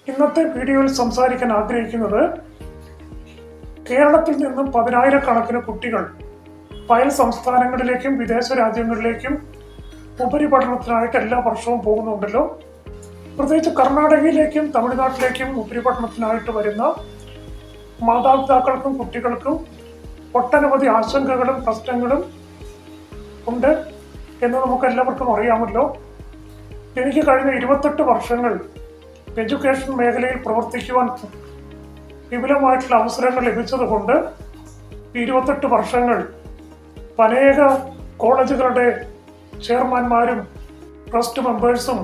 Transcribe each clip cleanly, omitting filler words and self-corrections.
ഇന്നത്തെ വീഡിയോയിൽ സംസാരിക്കാൻ ആഗ്രഹിക്കുന്നത് കേരളത്തിൽ നിന്നും 10,000-കണക്കിന് കുട്ടികൾ പല സംസ്ഥാനങ്ങളിലേക്കും വിദേശ രാജ്യങ്ങളിലേക്കും ഉപരിപഠനത്തിനായിട്ട് എല്ലാ വർഷവും പോകുന്നുണ്ടല്ലോ. പ്രത്യേകിച്ച് കർണാടകയിലേക്കും തമിഴ്നാട്ടിലേക്കും ഉപരിപഠനത്തിനായിട്ട് വരുന്ന മാതാപിതാക്കൾക്കും കുട്ടികൾക്കും ഒട്ടനവധി ആശങ്കകളും പ്രശ്നങ്ങളും ഉണ്ട് എന്ന് നമുക്ക് എല്ലാവർക്കും അറിയാമല്ലോ. എനിക്ക് കഴിഞ്ഞ 28 വർഷങ്ങൾ എഡ്യൂക്കേഷൻ മേഖലയിൽ പ്രവർത്തിക്കുവാൻ വിപുലമായിട്ടുള്ള അവസരങ്ങൾ ലഭിച്ചതുകൊണ്ട് 28 വർഷങ്ങൾ അനേക കോളേജുകളുടെ ചെയർമാൻമാരും ട്രസ്റ്റ് മെമ്പേഴ്സും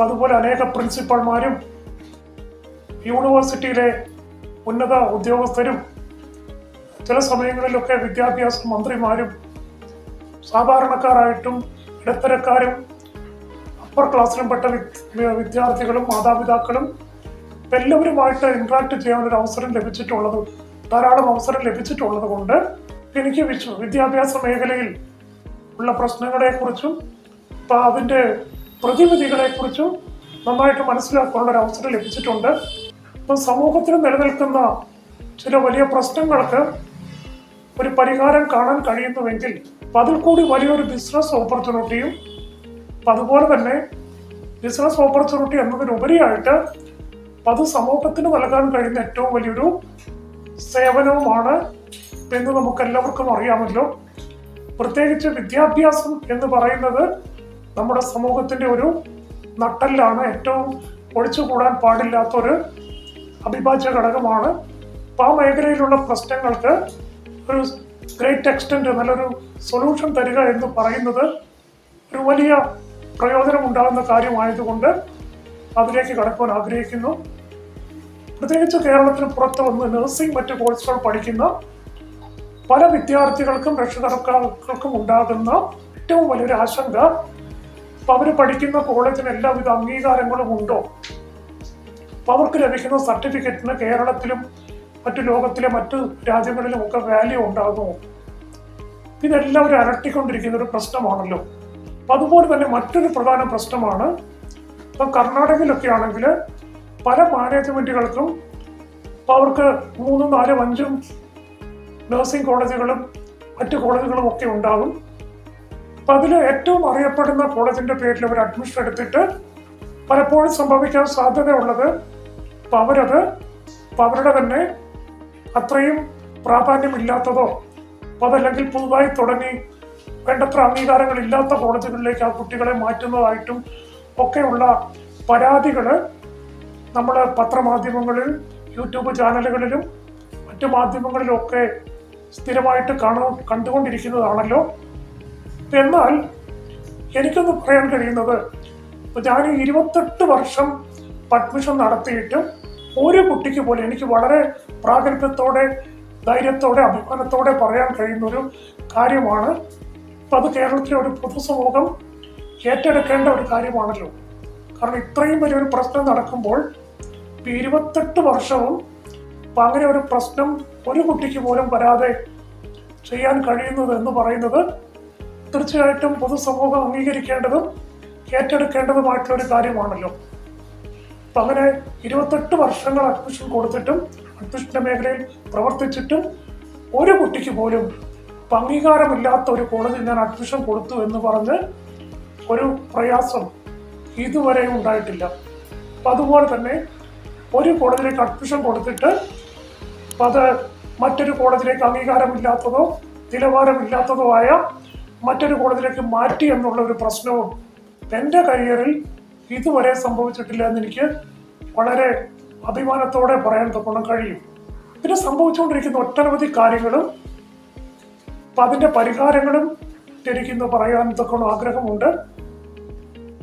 അതുപോലെ അനേക പ്രിൻസിപ്പൽമാരും യൂണിവേഴ്സിറ്റിയിലെ ഉന്നത ഉദ്യോഗസ്ഥരും ചില സമയങ്ങളിലൊക്കെ വിദ്യാഭ്യാസ മന്ത്രിമാരും സാധാരണക്കാരായിട്ടും ഇടത്തരക്കാരും അപ്പർ ക്ലാസ്സിലും പെട്ട വിദ്യാർത്ഥികളും മാതാപിതാക്കളും എല്ലാവരുമായിട്ട് ഇന്ററാക്ട് ചെയ്യാനൊരു അവസരം ലഭിച്ചിട്ടുള്ളത്, ധാരാളം അവസരം ലഭിച്ചിട്ടുള്ളത് കൊണ്ട് എനിക്ക് വിദ്യാഭ്യാസ മേഖലയിൽ ഉള്ള പ്രശ്നങ്ങളെക്കുറിച്ചും അതിൻ്റെ പ്രതിവിധികളെക്കുറിച്ചും നന്നായിട്ട് മനസ്സിലാക്കാനുള്ള ഒരു അവസരം ലഭിച്ചിട്ടുണ്ട്. ഇപ്പം സമൂഹത്തിൽ നിലനിൽക്കുന്ന ചില വലിയ പ്രശ്നങ്ങൾക്ക് ഒരു പരിഹാരം കാണാൻ കഴിയുന്നുവെങ്കിൽ അതിൽ കൂടി വലിയൊരു ബിസിനസ് ഓപ്പർച്യൂണിറ്റിയും അതുപോലെ തന്നെ ബിസിനസ് ഓപ്പർച്യൂണിറ്റി എന്നതിനുപരിയായിട്ട് അത് സമൂഹത്തിന് നൽകാൻ കഴിയുന്ന ഏറ്റവും വലിയൊരു സേവനവുമാണ് എന്ന് നമുക്ക് എല്ലാവർക്കും അറിയാമല്ലോ. പ്രത്യേകിച്ച് വിദ്യാഭ്യാസം എന്ന് പറയുന്നത് നമ്മുടെ സമൂഹത്തിന്റെ ഒരു നട്ടെല്ലാണ്, ഏറ്റവും ഒഴിച്ചുകൂടാൻ പാടില്ലാത്തൊരു അവിഭാജ്യ ഘടകമാണ്. ആ മേഖലയിലുള്ള പ്രശ്നങ്ങൾക്ക് ഒരു ഗ്രേറ്റ് എക്സ്റ്റെന്റ് നല്ലൊരു സൊല്യൂഷൻ തരിക എന്ന് പറയുന്നത് ഒരു വലിയ പ്രയോജനം ഉണ്ടാകുന്ന കാര്യമായതുകൊണ്ട് അതിലേക്ക് കടക്കുവാൻ ആഗ്രഹിക്കുന്നു. പ്രത്യേകിച്ച് കേരളത്തിന് പുറത്ത് വന്ന് നഴ്സിംഗ് മറ്റ് കോഴ്സുകൾ പഠിക്കുന്ന പല വിദ്യാർത്ഥികൾക്കും രക്ഷിതാക്കൾക്കും ഉണ്ടാകുന്ന ഏറ്റവും വലിയൊരു ആശങ്ക, അവർ പഠിക്കുന്ന കോളേജിന് എല്ലാവിധ അംഗീകാരങ്ങളും ഉണ്ടോ, അവർക്ക് ലഭിക്കുന്ന സർട്ടിഫിക്കറ്റിന് കേരളത്തിലും മറ്റു ലോകത്തിലെ മറ്റു രാജ്യങ്ങളിലും ഒക്കെ വാല്യൂ ഉണ്ടാകുമോ? ഇതെല്ലാം ഒരു അലട്ടിക്കൊണ്ടിരിക്കുന്ന ഒരു പ്രശ്നമാണല്ലോ. അതുപോലെ തന്നെ മറ്റൊരു പ്രധാന പ്രശ്നമാണ്, ഇപ്പം കർണാടകയിലൊക്കെ ആണെങ്കിൽ പല മാനേജ്മെന്റുകൾക്കും അവർക്ക് 3, 4, 5 നഴ്സിംഗ് കോളേജുകളും മറ്റു കോളേജുകളും ഒക്കെ ഉണ്ടാകും. അപ്പം അതിൽ ഏറ്റവും അറിയപ്പെടുന്ന കോളേജിന്റെ പേരിൽ അവർ അഡ്മിഷൻ എടുത്തിട്ട് പലപ്പോഴും സംഭവിക്കാൻ സാധ്യതയുള്ളത് അവരുടെ തന്നെ അത്രയും പ്രാധാന്യമില്ലാത്തതോ അതല്ലെങ്കിൽ പുതുതായി തുടങ്ങി വേണ്ടത്ര അംഗീകാരങ്ങൾ ഇല്ലാത്ത കോളേജുകളിലേക്ക് ആ കുട്ടികളെ മാറ്റുന്നതായിട്ടും ഒക്കെയുള്ള പരാതികൾ നമ്മൾ പത്രമാധ്യമങ്ങളിൽ, യൂട്യൂബ് ചാനലുകളിലും മറ്റു മാധ്യമങ്ങളിലും ഒക്കെ സ്ഥിരമായിട്ട് കണ്ടുകൊണ്ടിരിക്കുന്നതാണല്ലോ. എന്നാൽ എനിക്കൊന്ന് പറയാൻ കഴിയുന്നത്, ഞാൻ 28 വർഷം അഡ്മിഷൻ നടത്തിയിട്ടും ഒരു കുട്ടിക്ക് പോലും എനിക്ക് വളരെ പ്രാഗൽഭ്യത്തോടെ, ധൈര്യത്തോടെ, അഭിമാനത്തോടെ പറയാൻ കഴിയുന്നൊരു കാര്യമാണ്. അപ്പം അത് കേരളത്തിലെ ഒരു പൊതുസമൂഹം ഏറ്റെടുക്കേണ്ട ഒരു കാര്യമാണല്ലോ. കാരണം ഇത്രയും വലിയൊരു പ്രശ്നം നടക്കുമ്പോൾ 28 വർഷവും അങ്ങനെ ഒരു പ്രശ്നം ഒരു കുട്ടിക്ക് പോലും വരാതെ ചെയ്യാൻ കഴിയുന്നത് എന്ന് പറയുന്നത് തീർച്ചയായിട്ടും പൊതുസമൂഹം അംഗീകരിക്കേണ്ടതും ഏറ്റെടുക്കേണ്ടതുമായിട്ടുള്ളൊരു കാര്യമാണല്ലോ. അപ്പം അങ്ങനെ 28 വർഷങ്ങൾ അഡ്മിഷൻ കൊടുത്തിട്ടും അഡ്മിഷന്റെ മേഖലയിൽ പ്രവർത്തിച്ചിട്ടും ഒരു കുട്ടിക്ക് പോലും അംഗീകാരമില്ലാത്ത ഒരു കോളേജിൽ ഞാൻ അഡ്മിഷൻ കൊടുത്തു എന്ന് പറഞ്ഞ് ഒരു പ്രയാസം ഇതുവരെ ഉണ്ടായിട്ടില്ല. അപ്പം അതുപോലെ തന്നെ ഒരു കോളേജിലേക്ക് അഡ്മിഷൻ കൊടുത്തിട്ട് അത് മറ്റൊരു കോളേജിലേക്ക് അംഗീകാരമില്ലാത്തതോ നിലവാരമില്ലാത്തതോ ആയ മറ്റൊരു കോളേജിലേക്ക് മാറ്റി എന്നുള്ള ഒരു പ്രശ്നവും എൻ്റെ കരിയറിൽ ഇതുവരെ സംഭവിച്ചിട്ടില്ല എന്ന് എനിക്ക് വളരെ അഭിമാനത്തോടെ പറയാൻ തൊക്കണം കഴിയും. പിന്നെ സംഭവിച്ചുകൊണ്ടിരിക്കുന്ന ഒട്ടനവധി കാര്യങ്ങളും അതിൻ്റെ പരിഹാരങ്ങളും എനിക്കിന്ന് പറയാൻ തൊക്കണം ആഗ്രഹമുണ്ട്.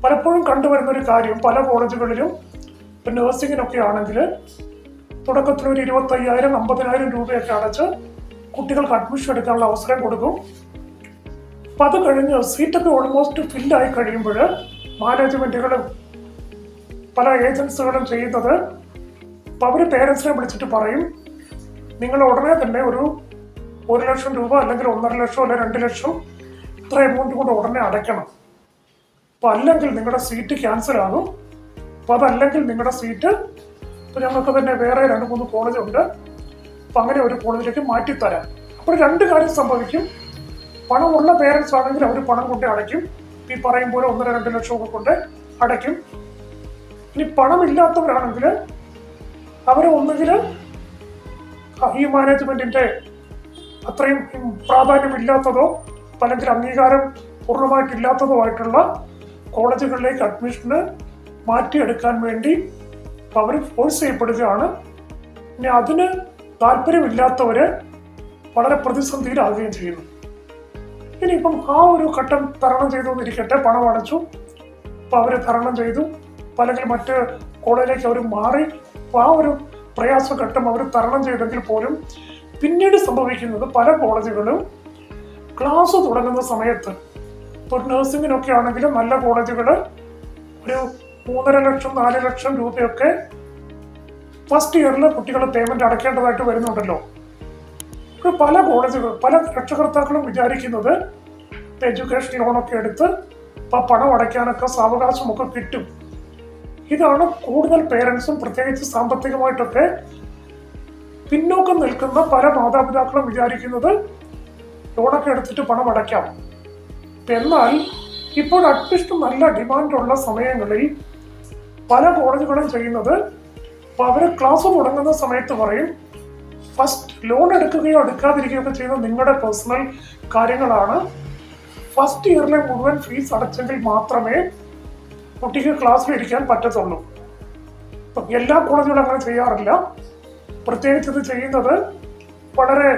പലപ്പോഴും കണ്ടുവരുന്ന ഒരു കാര്യം, പല കോളേജുകളിലും ഇപ്പം നഴ്സിങ്ങിനൊക്കെ ആണെങ്കിൽ തുടക്കത്തിൽ ഒരു 25,000, 50,000 രൂപയൊക്കെ അടച്ച് കുട്ടികൾക്ക് അഡ്മിഷൻ എടുക്കാനുള്ള അവസരം കൊടുക്കും. അപ്പം അത് കഴിഞ്ഞ് സീറ്റൊക്കെ ഓൾമോസ്റ്റ് ഫില്ലായി കഴിയുമ്പോൾ മാനേജ്മെന്റുകളും പല ഏജൻസികളും ചെയ്യുന്നത്, അപ്പം അവർ പേരൻസിനെ വിളിച്ചിട്ട് പറയും, നിങ്ങൾ ഉടനെ തന്നെ ഒരു 1 ലക്ഷം രൂപ അല്ലെങ്കിൽ 1.5 ലക്ഷം അല്ലെങ്കിൽ 2 ലക്ഷം ഇത്ര എമൗണ്ട് കൊണ്ട് ഉടനെ അടയ്ക്കണം. അപ്പം അല്ലെങ്കിൽ നിങ്ങളുടെ സീറ്റ് ക്യാൻസൽ ആകും. അപ്പം അതല്ലെങ്കിൽ നിങ്ങളുടെ സീറ്റ് ഇപ്പൊ ഞങ്ങൾക്ക് തന്നെ വേറെ 2-3 കോളേജ് ഉണ്ട്, അപ്പൊ അങ്ങനെ ഒരു കോളേജിലേക്ക് മാറ്റിത്തരാം. അപ്പോൾ 2 കാര്യം സംഭവിക്കും. പണമുള്ള പേരൻസ് ആണെങ്കിൽ അവർ പണം കൊണ്ട് അടയ്ക്കും, ഈ പറയും പോലെ 1-2 ലക്ഷം ഒക്കെ കൊണ്ട് അടയ്ക്കും. ഇനി പണമില്ലാത്തവരാണെങ്കിൽ അവർ ഒന്നുകിൽ ഈ മാനേജ്മെന്റിന്റെ അത്രയും പ്രാധാന്യമില്ലാത്തതോ അല്ലെങ്കിൽ അംഗീകാരം പൂർണ്ണമായിട്ടില്ലാത്തതോ ആയിട്ടുള്ള കോളേജുകളിലേക്ക് അഡ്മിഷന് മാറ്റിയെടുക്കാൻ വേണ്ടി അവർ ഫോഴ്സ് ചെയ്യപ്പെടുകയാണ്. ഇനി അതിന് താല്പര്യമില്ലാത്തവര് വളരെ പ്രതിസന്ധിയിലാകുകയും ചെയ്യുന്നു. ഇനിയിപ്പം ആ ഒരു ഘട്ടം തരണം ചെയ്തു എന്നിരിക്കട്ടെ, പണം അടച്ചു, അപ്പൊ അവര് തരണം ചെയ്തു, അല്ലെങ്കിൽ മറ്റ് കോളേജിലേക്ക് അവർ മാറി. അപ്പൊ ആ ഒരു പ്രയാസഘട്ടം അവർ തരണം ചെയ്തെങ്കിൽ പോലും പിന്നീട് സംഭവിക്കുന്നത് പല കോളേജുകളും ക്ലാസ് തുടങ്ങുന്ന സമയത്ത്, ഇപ്പോൾ നഴ്സിംഗിനൊക്കെ ആണെങ്കിലും നല്ല കോളേജുകൾ ഒരു 3.5 ലക്ഷം 4 ലക്ഷം രൂപയൊക്കെ ഫസ്റ്റ് ഇയറിൽ കുട്ടികൾ പേയ്മെന്റ് അടയ്ക്കേണ്ടതായിട്ട് വരുന്നുണ്ടല്ലോ. പല കോളേജുകൾ, പല രക്ഷകർത്താക്കളും വിചാരിക്കുന്നത് എഡ്യൂക്കേഷൻ ലോണൊക്കെ എടുത്ത് പണം അടയ്ക്കാനൊക്കെ സാവകാശമൊക്കെ കിട്ടും. ഇതാണ് കൂടുതൽ പേരൻസും പ്രത്യേകിച്ച് സാമ്പത്തികമായിട്ടൊക്കെ പിന്നോക്കം നിൽക്കുന്ന പല മാതാപിതാക്കളും വിചാരിക്കുന്നത് ലോണൊക്കെ എടുത്തിട്ട് പണം അടയ്ക്കാം. എന്നാൽ ഇപ്പോൾ അഡ്മിഷൻ നല്ല ഡിമാൻഡുള്ള സമയങ്ങളിൽ പല കോളേജുകളും ചെയ്യുന്നത്, അപ്പൊ അവര് ക്ലാസ് തുടങ്ങുന്ന സമയത്ത് പറയും, ഫസ്റ്റ് ലോൺ എടുക്കുകയോ എടുക്കാതിരിക്കുകയോ ഒക്കെ ചെയ്യുന്നത് നിങ്ങളുടെ പേഴ്സണൽ കാര്യങ്ങളാണ്, ഫസ്റ്റ് ഇയറിലെ മുഴുവൻ ഫീസ് അടച്ചെങ്കിൽ മാത്രമേ കുട്ടിക്ക് ക്ലാസ്സിൽ ഇരിക്കാൻ പറ്റത്തുള്ളൂ. എല്ലാ കോളേജുകളും അങ്ങനെ ചെയ്യാറില്ല. പ്രത്യേകിച്ച് ഇത് ചെയ്യുന്നത് വളരെ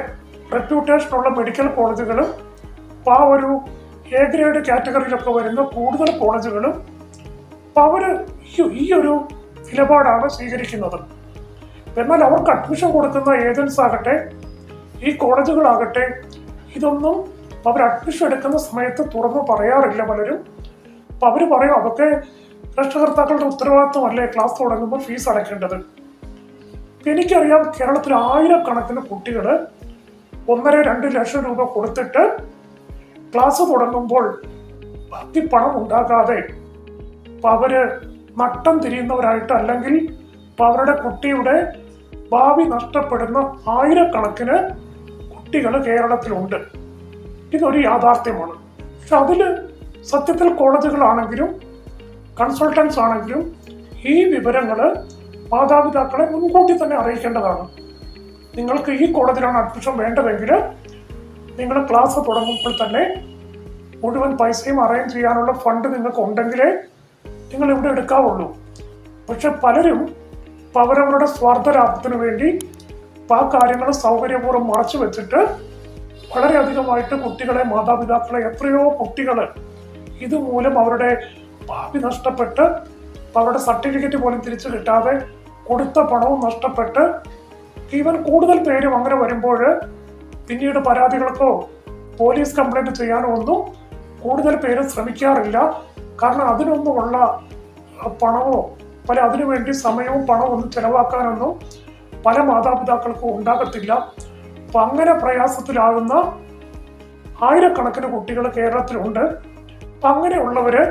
റെപ്യൂട്ടേഷനുള്ള മെഡിക്കൽ കോളേജുകളും ആ ഒരു എ ഗ്രേഡ് കാറ്റഗറിയിലൊക്കെ വരുന്ന കൂടുതൽ കോളേജുകളും അവര് ഈ ഒരു നിലപാടാണ് സ്വീകരിക്കുന്നത്. എന്നാൽ അവർക്ക് അഡ്മിഷൻ കൊടുക്കുന്ന ഏജൻസ് ആകട്ടെ, ഈ കോളേജുകളാകട്ടെ, ഇതൊന്നും അവർ അഡ്മിഷൻ എടുക്കുന്ന സമയത്ത് തുറന്നു പറയാറില്ല പലരും. അപ്പൊ അവര് പറയും, അതൊക്കെ രക്ഷകർത്താക്കളുടെ ഉത്തരവാദിത്വമല്ലേ ക്ലാസ് തുടങ്ങുമ്പോൾ ഫീസ് അടയ്ക്കേണ്ടത്. എനിക്കറിയാം, കേരളത്തിൽ 1000-കണക്കിന് കുട്ടികൾ 1.5-2 ലക്ഷം രൂപ കൊടുത്തിട്ട് ക്ലാസ് തുടങ്ങുമ്പോൾ ബാക്കി പണം ഉണ്ടാകാതെ അവര് നട്ടം തിരിയുന്നവരായിട്ട്, അല്ലെങ്കിൽ അവരുടെ കുട്ടിയുടെ ഭാവി നഷ്ടപ്പെടുന്ന 1000-കണക്കിന് കുട്ടികൾ കേരളത്തിലുണ്ട്. ഇതൊരു യാഥാർത്ഥ്യമാണ്. പക്ഷെ അതില് സത്യത്തിൽ കോളേജുകളാണെങ്കിലും കൺസൾട്ടൻസ് ആണെങ്കിലും ഈ വിവരങ്ങള് മാതാപിതാക്കളെ മുൻകൂട്ടി തന്നെ അറിയിക്കേണ്ടതാണ്. നിങ്ങൾക്ക് ഈ കോളേജിലാണ് അഡ്മിഷൻ വേണ്ടതെങ്കിൽ നിങ്ങൾ ക്ലാസ് തുടങ്ങുമ്പോൾ തന്നെ മുഴുവൻ പൈസയും അറേഞ്ച് ചെയ്യാനുള്ള ഫണ്ട് നിങ്ങൾക്ക് ഉണ്ടെങ്കിലേ നിങ്ങൾ ഇവിടെ എടുക്കാവുള്ളൂ. പക്ഷെ പലരും അവരവരുടെ സ്വാർത്ഥ ലാഭത്തിന് വേണ്ടി ആ കാര്യങ്ങൾ സൗകര്യപൂർവ്വം മറച്ചു വെച്ചിട്ട് വളരെയധികമായിട്ട് കുട്ടികളെ, മാതാപിതാക്കളെ, എത്രയോ കുട്ടികൾ ഇതുമൂലം അവരുടെ ഭാവി നഷ്ടപ്പെട്ട് അവരുടെ സർട്ടിഫിക്കറ്റ് പോലും തിരിച്ചു കിട്ടാതെ കൊടുത്ത പണവും നഷ്ടപ്പെട്ട്, ഈവൻ കൂടുതൽ പേരും അങ്ങനെ വരുമ്പോൾ പിന്നീട് പരാതികൾക്കോ പോലീസ് കംപ്ലൈന്റ് ചെയ്യാനോ ഒന്നും കൂടുതൽ പേര് ശ്രമിക്കാറില്ല. കാരണം അതിനൊന്നുമുള്ള പണമോ അതിനുവേണ്ടി സമയവും പണവും ഒന്നും ചെലവാക്കാനൊന്നും പല മാതാപിതാക്കൾക്കും ഉണ്ടാകത്തില്ല. അപ്പൊ അങ്ങനെ പ്രയാസത്തിലാകുന്ന 1000-കണക്കിന് കുട്ടികൾ കേരളത്തിലുണ്ട്. അപ്പൊ അങ്ങനെയുള്ളവര്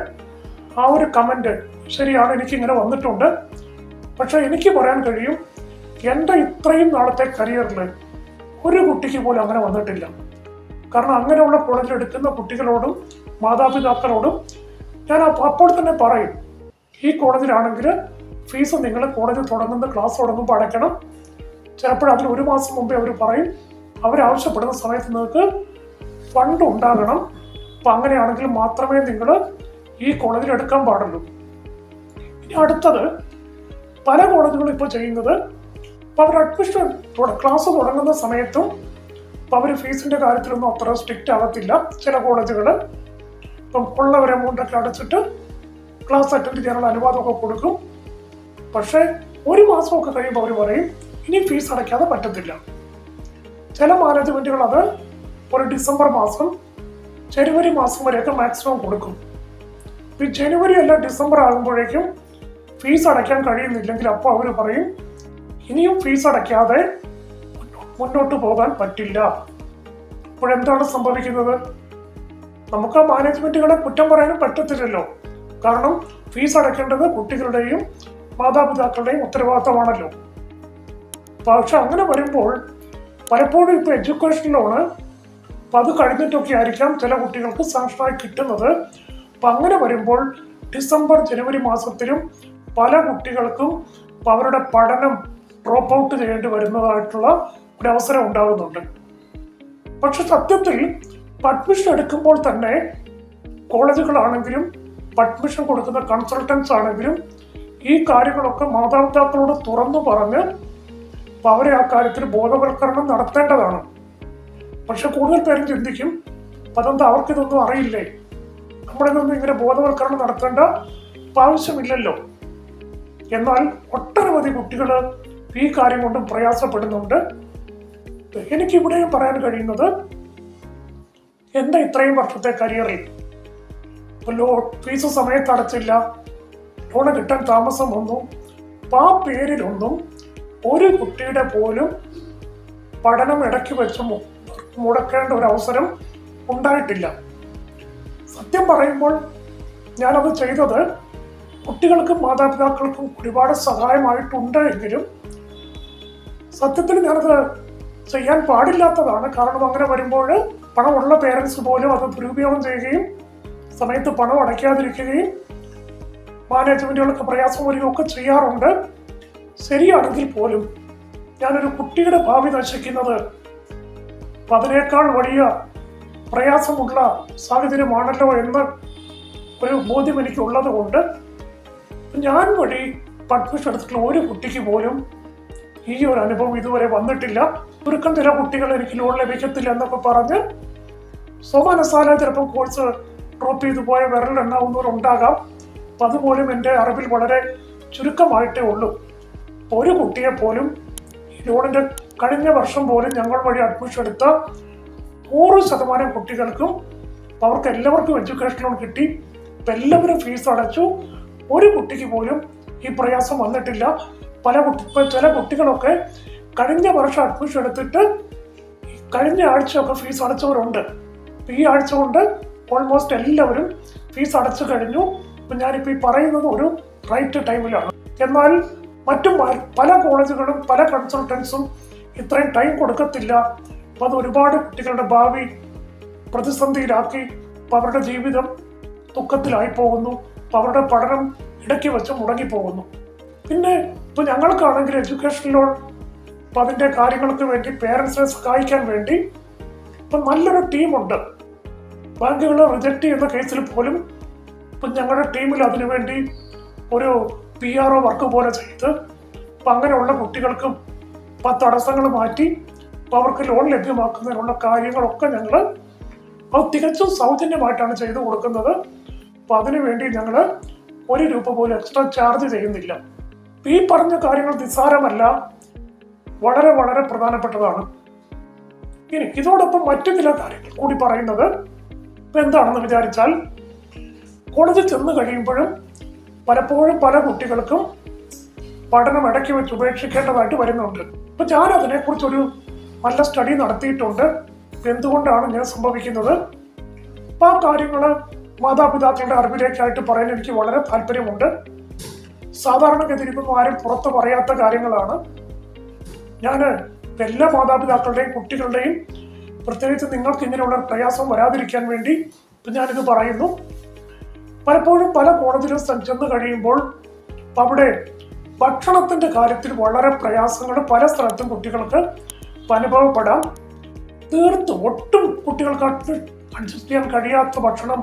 ആ ഒരു കമന്റ്, ശരിയാണ്, എനിക്കിങ്ങനെ വന്നിട്ടുണ്ട്, പക്ഷെ എനിക്ക് പറയാൻ കഴിയും, എൻ്റെ ഇത്രയും നാളത്തെ കരിയറിൽ ഒരു കുട്ടിക്ക് പോലും അങ്ങനെ വന്നിട്ടില്ല. കാരണം അങ്ങനെയുള്ള കോളേജിൽ എടുക്കുന്ന കുട്ടികളോടും മാതാപിതാക്കളോടും ഞാൻ അപ്പോൾ തന്നെ പറയും, ഈ കോളേജിലാണെങ്കിൽ ഫീസ് നിങ്ങൾ കോളേജ് തുടങ്ങുന്ന ക്ലാസ് തുടങ്ങുമ്പോൾ അടയ്ക്കണം. ചിലപ്പോൾ അതിന് 1 മാസം മുമ്പേ അവർ പറയും, അവരാവശ്യപ്പെടുന്ന സമയത്ത് നിങ്ങൾക്ക് ഫണ്ട് ഉണ്ടാകണം. അപ്പം അങ്ങനെയാണെങ്കിൽ മാത്രമേ നിങ്ങൾ ഈ കോളേജിൽ എടുക്കാൻ പാടുള്ളൂ. ഇനി അടുത്തത്, പല കോളേജുകളും ഇപ്പോൾ ചെയ്യുന്നത്, അവർ അഡ്മിഷൻ ക്ലാസ് തുടങ്ങുന്ന സമയത്തും അവർ ഫീസിന്റെ കാര്യത്തിലൊന്നും അത്ര സ്ട്രിക്റ്റ് ആകത്തില്ല. ചില കോളേജുകൾ ഇപ്പം ഉള്ള ഒരു എമൗണ്ടൊക്കെ അടച്ചിട്ട് ക്ലാസ് അറ്റൻഡ് ചെയ്യാനുള്ള അനുവാദമൊക്കെ കൊടുക്കും. പക്ഷേ 1 മാസമൊക്കെ കഴിയുമ്പോൾ അവർ പറയും, ഇനി ഫീസ് അടയ്ക്കാതെ പറ്റത്തില്ല. ചില മാനേജ്മെന്റുകൾ അത് ഒരു ഡിസംബർ മാസം, ജനുവരി മാസം വരെയൊക്കെ മാക്സിമം കൊടുക്കും. ഈ ജനുവരി അല്ല ഡിസംബർ ആകുമ്പോഴേക്കും ഫീസ് അടയ്ക്കാൻ കഴിയുന്നില്ലെങ്കിൽ അപ്പോൾ അവർ പറയും, ഇനിയും ഫീസ് അടയ്ക്കാതെ മുന്നോട്ട് പോകാൻ പറ്റില്ല. ഇപ്പോഴെന്താണ് സംഭവിക്കുന്നത്? നമുക്ക് ആ മാനേജ്മെന്റുകളെ കുറ്റം പറയാനും പറ്റത്തില്ലല്ലോ. കാരണം ഫീസ് അടയ്ക്കേണ്ടത് കുട്ടികളുടെയും മാതാപിതാക്കളുടെയും ഉത്തരവാദിത്തമാണല്ലോ. പക്ഷെ അങ്ങനെ വരുമ്പോൾ പലപ്പോഴും ഇപ്പൊ എഡ്യൂക്കേഷൻ ലോണ് അത് കഴിഞ്ഞിട്ടൊക്കെ ആയിരിക്കാം ചില കുട്ടികൾക്ക് സാങ്ഷനായി കിട്ടുന്നത്. അപ്പൊ അങ്ങനെ വരുമ്പോൾ ഡിസംബർ ജനുവരി മാസത്തിലും പല കുട്ടികൾക്കും അവരുടെ പഠനം ഡ്രോപ്പ് ഔട്ട് ചെയ്യേണ്ടി വരുന്നതായിട്ടുള്ള ഒരു അവസരം ഉണ്ടാകുന്നുണ്ട്. പക്ഷെ സത്യത്തിൽ അഡ്മിഷൻ എടുക്കുമ്പോൾ തന്നെ കോളേജുകളാണെങ്കിലും അഡ്മിഷൻ കൊടുക്കുന്ന കൺസൾട്ടൻസ് ആണെങ്കിലും ഈ കാര്യങ്ങളൊക്കെ മാതാപിതാക്കളോട് തുറന്നു പറഞ്ഞ് അവരെ ആ കാര്യത്തിൽ ബോധവൽക്കരണം നടത്തേണ്ടതാണ്. പക്ഷെ കൂടുതൽ പേരും ചിന്തിക്കും, അതെന്താ അവർക്കിതൊന്നും അറിയില്ലേ, നമ്മളിതൊന്നും ഇങ്ങനെ ബോധവൽക്കരണം നടത്തേണ്ട ആവശ്യമില്ലല്ലോ. എന്നാൽ ഒട്ടനവധി കുട്ടികൾ ഈ കാര്യം കൊണ്ടും പ്രയാസപ്പെടുന്നുണ്ട്. എനിക്കിവിടെയും പറയാൻ കഴിയുന്നത്, എന്റെ ഇത്രയും വർഷത്തെ കരിയറിൽ ഫീസ് സമയത്ത് അടച്ചില്ല, ലോണ് കിട്ടാൻ താമസം വന്നു, ആ പേരിലൊന്നും ഒരു കുട്ടിയുടെ പോലും പഠനം ഇടയ്ക്ക് വെച്ച് മുടക്കേണ്ട ഒരു അവസരം ഉണ്ടായിട്ടില്ല. സത്യം പറയുമ്പോൾ ഞാനത് ചെയ്തത് കുട്ടികൾക്കും മാതാപിതാക്കൾക്കും ഒരുപാട് സഹായമായിട്ടുണ്ട് എങ്കിലും സത്യത്തിൽ ഞാനത് ചെയ്യാൻ പാടില്ലാത്തതാണ്. കാരണം അങ്ങനെ വരുമ്പോൾ പണമുള്ള പേരൻസ് പോലും അത് ദുരുപയോഗം ചെയ്യുകയും സമയത്ത് പണം അടയ്ക്കാതിരിക്കുകയും മാനേജ്മെന്റുകൾക്ക് പ്രയാസം വരികയൊക്കെ ചെയ്യാറുണ്ട്. ശരിയാണെങ്കിൽ പോലും ഞാനൊരു കുട്ടിയുടെ ഭാവി നശിക്കുന്നത് അതിനേക്കാൾ വലിയ പ്രയാസമുള്ള സാഹചര്യമാണല്ലോ എന്ന് ഒരു ബോധ്യം എനിക്കുള്ളത് കൊണ്ട് ഞാൻ വഴി അഡ്മിഷൻ എടുത്തിട്ടുള്ള ഒരു കുട്ടിക്ക് പോലും ഈ ഒരു അനുഭവം ഇതുവരെ വന്നിട്ടില്ല. ചുരുക്കം ചില കുട്ടികൾ എനിക്ക് ലോൺ ലഭിക്കത്തില്ല എന്നൊക്കെ പറഞ്ഞ് സ്വമനസാല ചിലപ്പോൾ കോഴ്സ് ഡ്രോപ്പ് ചെയ്തു പോയ വിരലെണ്ണാവുന്നവരുണ്ടാകാം. അപ്പം അതുപോലും എൻ്റെ അറിവിൽ വളരെ ചുരുക്കമായിട്ടേ ഉള്ളൂ. ഒരു കുട്ടിയെ പോലും ഈ ലോണിൻ്റെ കഴിഞ്ഞ വർഷം പോലും ഞങ്ങൾ വഴി അഡ്മിഷൻ എടുത്ത 100% കുട്ടികൾക്കും അവർക്ക് എല്ലാവർക്കും എഡ്യൂക്കേഷൻ ലോൺ കിട്ടി. ഇപ്പം എല്ലാവരും ഫീസ് അടച്ചു. ഒരു കുട്ടിക്ക് പോലും ഈ പ്രയാസം വന്നിട്ടില്ല. ചില കുട്ടികളൊക്കെ കഴിഞ്ഞ വർഷം അഡ്മിഷൻ എടുത്തിട്ട് കഴിഞ്ഞ ആഴ്ചയൊക്കെ ഫീസ് അടച്ചവരുണ്ട്. ഈ ആഴ്ച കൊണ്ട് ഓൾമോസ്റ്റ് എല്ലാവരും ഫീസ് അടച്ചു കഴിഞ്ഞു. അപ്പം ഞാനിപ്പോൾ ഈ പറയുന്നത് ഒരു റൈറ്റ് ടൈമിലാണ്. എന്നാൽ മറ്റും പല കോളേജുകളും പല കൺസൾട്ടൻസും ഇത്രയും ടൈം കൊടുക്കത്തില്ല. അപ്പം അത് ഒരുപാട് കുട്ടികളുടെ ഭാവി പ്രതിസന്ധിയിലാക്കി അവരുടെ ജീവിതം ദുഃഖത്തിലായി പോകുന്നു. അവരുടെ പഠനം ഇടയ്ക്ക് വെച്ച് മുടങ്ങിപ്പോകുന്നു. പിന്നെ ഇപ്പം ഞങ്ങൾക്കാണെങ്കിൽ എഡ്യൂക്കേഷൻ ലോൺ അപ്പം അതിൻ്റെ കാര്യങ്ങൾക്ക് വേണ്ടി പേരൻസിനെ സഹായിക്കാൻ വേണ്ടി ഇപ്പം നല്ലൊരു ടീമുണ്ട്. ബാങ്കുകൾ റിജക്റ്റ് ചെയ്യുന്ന കേസിൽ പോലും ഇപ്പം ഞങ്ങളുടെ ടീമിൽ അതിനുവേണ്ടി ഒരു PRO വർക്ക് പോലെ ചെയ്ത് അപ്പം അങ്ങനെയുള്ള കുട്ടികൾക്കും തടസ്സങ്ങൾ മാറ്റി അവർക്ക് ലോൺ ലഭ്യമാക്കുന്നതിനുള്ള കാര്യങ്ങളൊക്കെ ഞങ്ങൾ അത് തികച്ചും സൗജന്യമായിട്ടാണ് ചെയ്തു കൊടുക്കുന്നത്. അപ്പം അതിനുവേണ്ടി ഞങ്ങൾ ₹1 പോലും എക്സ്ട്രാ ചാർജ് ചെയ്യുന്നില്ല. ഈ പറഞ്ഞ കാര്യങ്ങൾ നിസ്സാരമല്ല, വളരെ വളരെ പ്രധാനപ്പെട്ടതാണ്. ഇനി ഇതോടൊപ്പം മറ്റു ചില കാര്യങ്ങൾ കൂടി പറയുന്നത് എന്താണെന്ന് വിചാരിച്ചാൽ, കോളേജിൽ ചെന്ന് കഴിയുമ്പോഴും പലപ്പോഴും പല കുട്ടികൾക്കും പഠനം ഇടയ്ക്ക് വെച്ച് ഉപേക്ഷിക്കേണ്ടതായിട്ട് വരുന്നുണ്ട്. അപ്പൊ ഞാൻ അതിനെക്കുറിച്ചൊരു നല്ല സ്റ്റഡി നടത്തിയിട്ടുണ്ട്. എന്തുകൊണ്ടാണ് ഞാൻ സംഭവിക്കുന്നത്, അപ്പൊ ആ കാര്യങ്ങൾ മാതാപിതാക്കളുടെ അറിവിലേക്കായിട്ട് പറയാൻ എനിക്ക് വളരെ താല്പര്യമുണ്ട്. സാധാരണഗതിയിൽ ഇതൊന്നും ആരും പുറത്ത് പറയാത്ത കാര്യങ്ങളാണ്. ഞാൻ എല്ലാ മാതാപിതാക്കളുടെയും കുട്ടികളുടെയും പ്രത്യേകിച്ച് നിങ്ങൾക്ക് ഇങ്ങനെയുള്ള പ്രയാസം വരാതിരിക്കാൻ വേണ്ടി ഞാനിത് പറയുന്നു. പലപ്പോഴും പല കോളേജിലും ചെന്ന് കഴിയുമ്പോൾ അവിടെ ഭക്ഷണത്തിന്റെ കാര്യത്തിൽ വളരെ പ്രയാസങ്ങൾ പല സ്ഥലത്തും കുട്ടികൾക്ക് അനുഭവപ്പെടാം. തീർത്തും ഒട്ടും കുട്ടികൾക്ക് അഡ്ജസ്റ്റ് ചെയ്യാൻ കഴിയാത്ത ഭക്ഷണം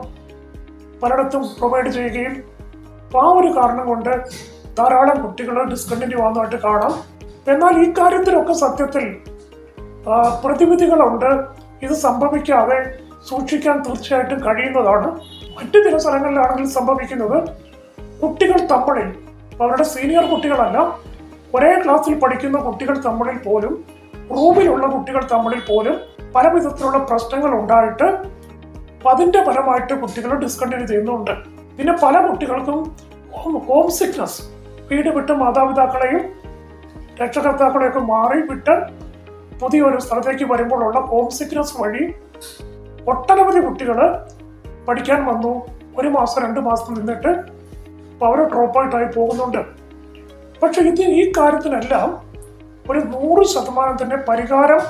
പലയിടത്തും പ്രൊവൈഡ് ചെയ്യുകയും ആ ഒരു കാരണം കൊണ്ട് ധാരാളം കുട്ടികൾ ഡിസ്കണ്ടിന്യൂ ആവുന്നതായിട്ട് കാണാം. എന്നാൽ ഈ കാര്യത്തിലൊക്കെ സത്യത്തിൽ പ്രതിവിധികളുണ്ട്. ഇത് സംഭവിക്കാതെ സൂക്ഷിക്കാൻ തീർച്ചയായിട്ടും കഴിയുന്നതാണ്. മറ്റു ചില സ്ഥലങ്ങളിലാണെങ്കിൽ സംഭവിക്കുന്നത് കുട്ടികൾ തമ്മിൽ, അവരുടെ സീനിയർ കുട്ടികളല്ല, ഒരേ ക്ലാസ്സിൽ പഠിക്കുന്ന കുട്ടികൾ തമ്മിൽ പോലും, റൂമിലുള്ള കുട്ടികൾ തമ്മിൽ പോലും പല വിധത്തിലുള്ള പ്രശ്നങ്ങൾ ഉണ്ടായിട്ട് അതിന്റെ ഫലമായിട്ട് കുട്ടികൾ ഡിസ്കണ്ടിന്യൂ ചെയ്യുന്നുണ്ട്. പിന്നെ പല കുട്ടികൾക്കും ഹോം സിക്നസ്, വീട് വിട്ട് മാതാപിതാക്കളെയും രക്ഷകർത്താക്കളെയൊക്കെ മാറി വിട്ട് പുതിയൊരു സ്ഥലത്തേക്ക് വരുമ്പോഴുള്ള ഹോം സിക്നസ് വഴി ഒട്ടനവധി കുട്ടികൾ പഠിക്കാൻ വന്നു 1 മാസം 2 മാസം നിന്നിട്ട് അവർ ഡ്രോപ്പ് ഔട്ടായി പോകുന്നുണ്ട്. പക്ഷെ ഈ കാര്യത്തിനെല്ലാം ഒരു 100% തന്നെ പരിഹാരം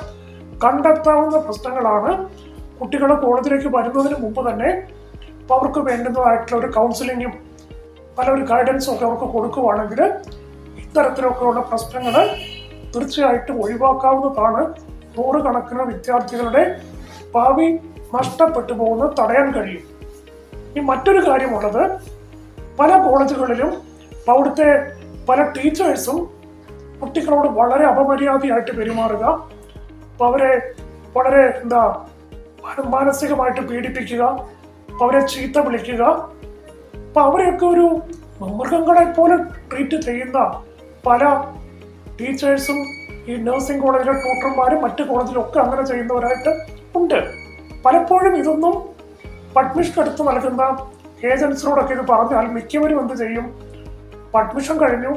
കണ്ടെത്താവുന്ന പ്രശ്നങ്ങളാണ്. കുട്ടികൾ കോളേജിലേക്ക് വരുന്നതിന് മുമ്പ് തന്നെ അവർക്ക് വേണ്ടുന്നതായിട്ടുള്ള ഒരു കൗൺസിലിങ്ങും ഒരു ഗൈഡൻസും ഒക്കെ അവർക്ക് കൊടുക്കുവാണെങ്കിൽ ഇത്തരത്തിലൊക്കെയുള്ള പ്രശ്നങ്ങൾ തീർച്ചയായിട്ടും ഒഴിവാക്കാവുന്നതാണ്. 100 കണക്കിന് വിദ്യാർത്ഥികളുടെ ഭാവി നഷ്ടപ്പെട്ടു പോകുന്നത് തടയാൻ കഴിയും. ഇനി മറ്റൊരു കാര്യമുള്ളത്, പല കോളേജുകളിലും അവിടുത്തെ പല ടീച്ചേഴ്സും കുട്ടികളോട് വളരെ അപമര്യാദയായിട്ട് പെരുമാറുക, അവരെ വളരെ മാനസികമായിട്ട് പീഡിപ്പിക്കുക, അവരെ ചീത്ത വിളിക്കുക, അവരെയൊക്കെ ഒരു മൃഗങ്ങളെ പോലെ ട്രീറ്റ് ചെയ്യുന്ന പല ടീച്ചേഴ്സും ഈ നഴ്സിംഗ് കോളേജിലെ ട്യൂട്ടർമാരും മറ്റു കോളേജിലൊക്കെ അങ്ങനെ ചെയ്യുന്നവരായിട്ട് ഉണ്ട്. പലപ്പോഴും ഇതൊന്നും അഡ്മിഷൻ എടുത്ത് നൽകുന്ന ഏജൻസിനോടൊക്കെ ഇത് പറഞ്ഞാൽ മിക്കവരും എന്ത് ചെയ്യും, അഡ്മിഷൻ കഴിഞ്ഞു,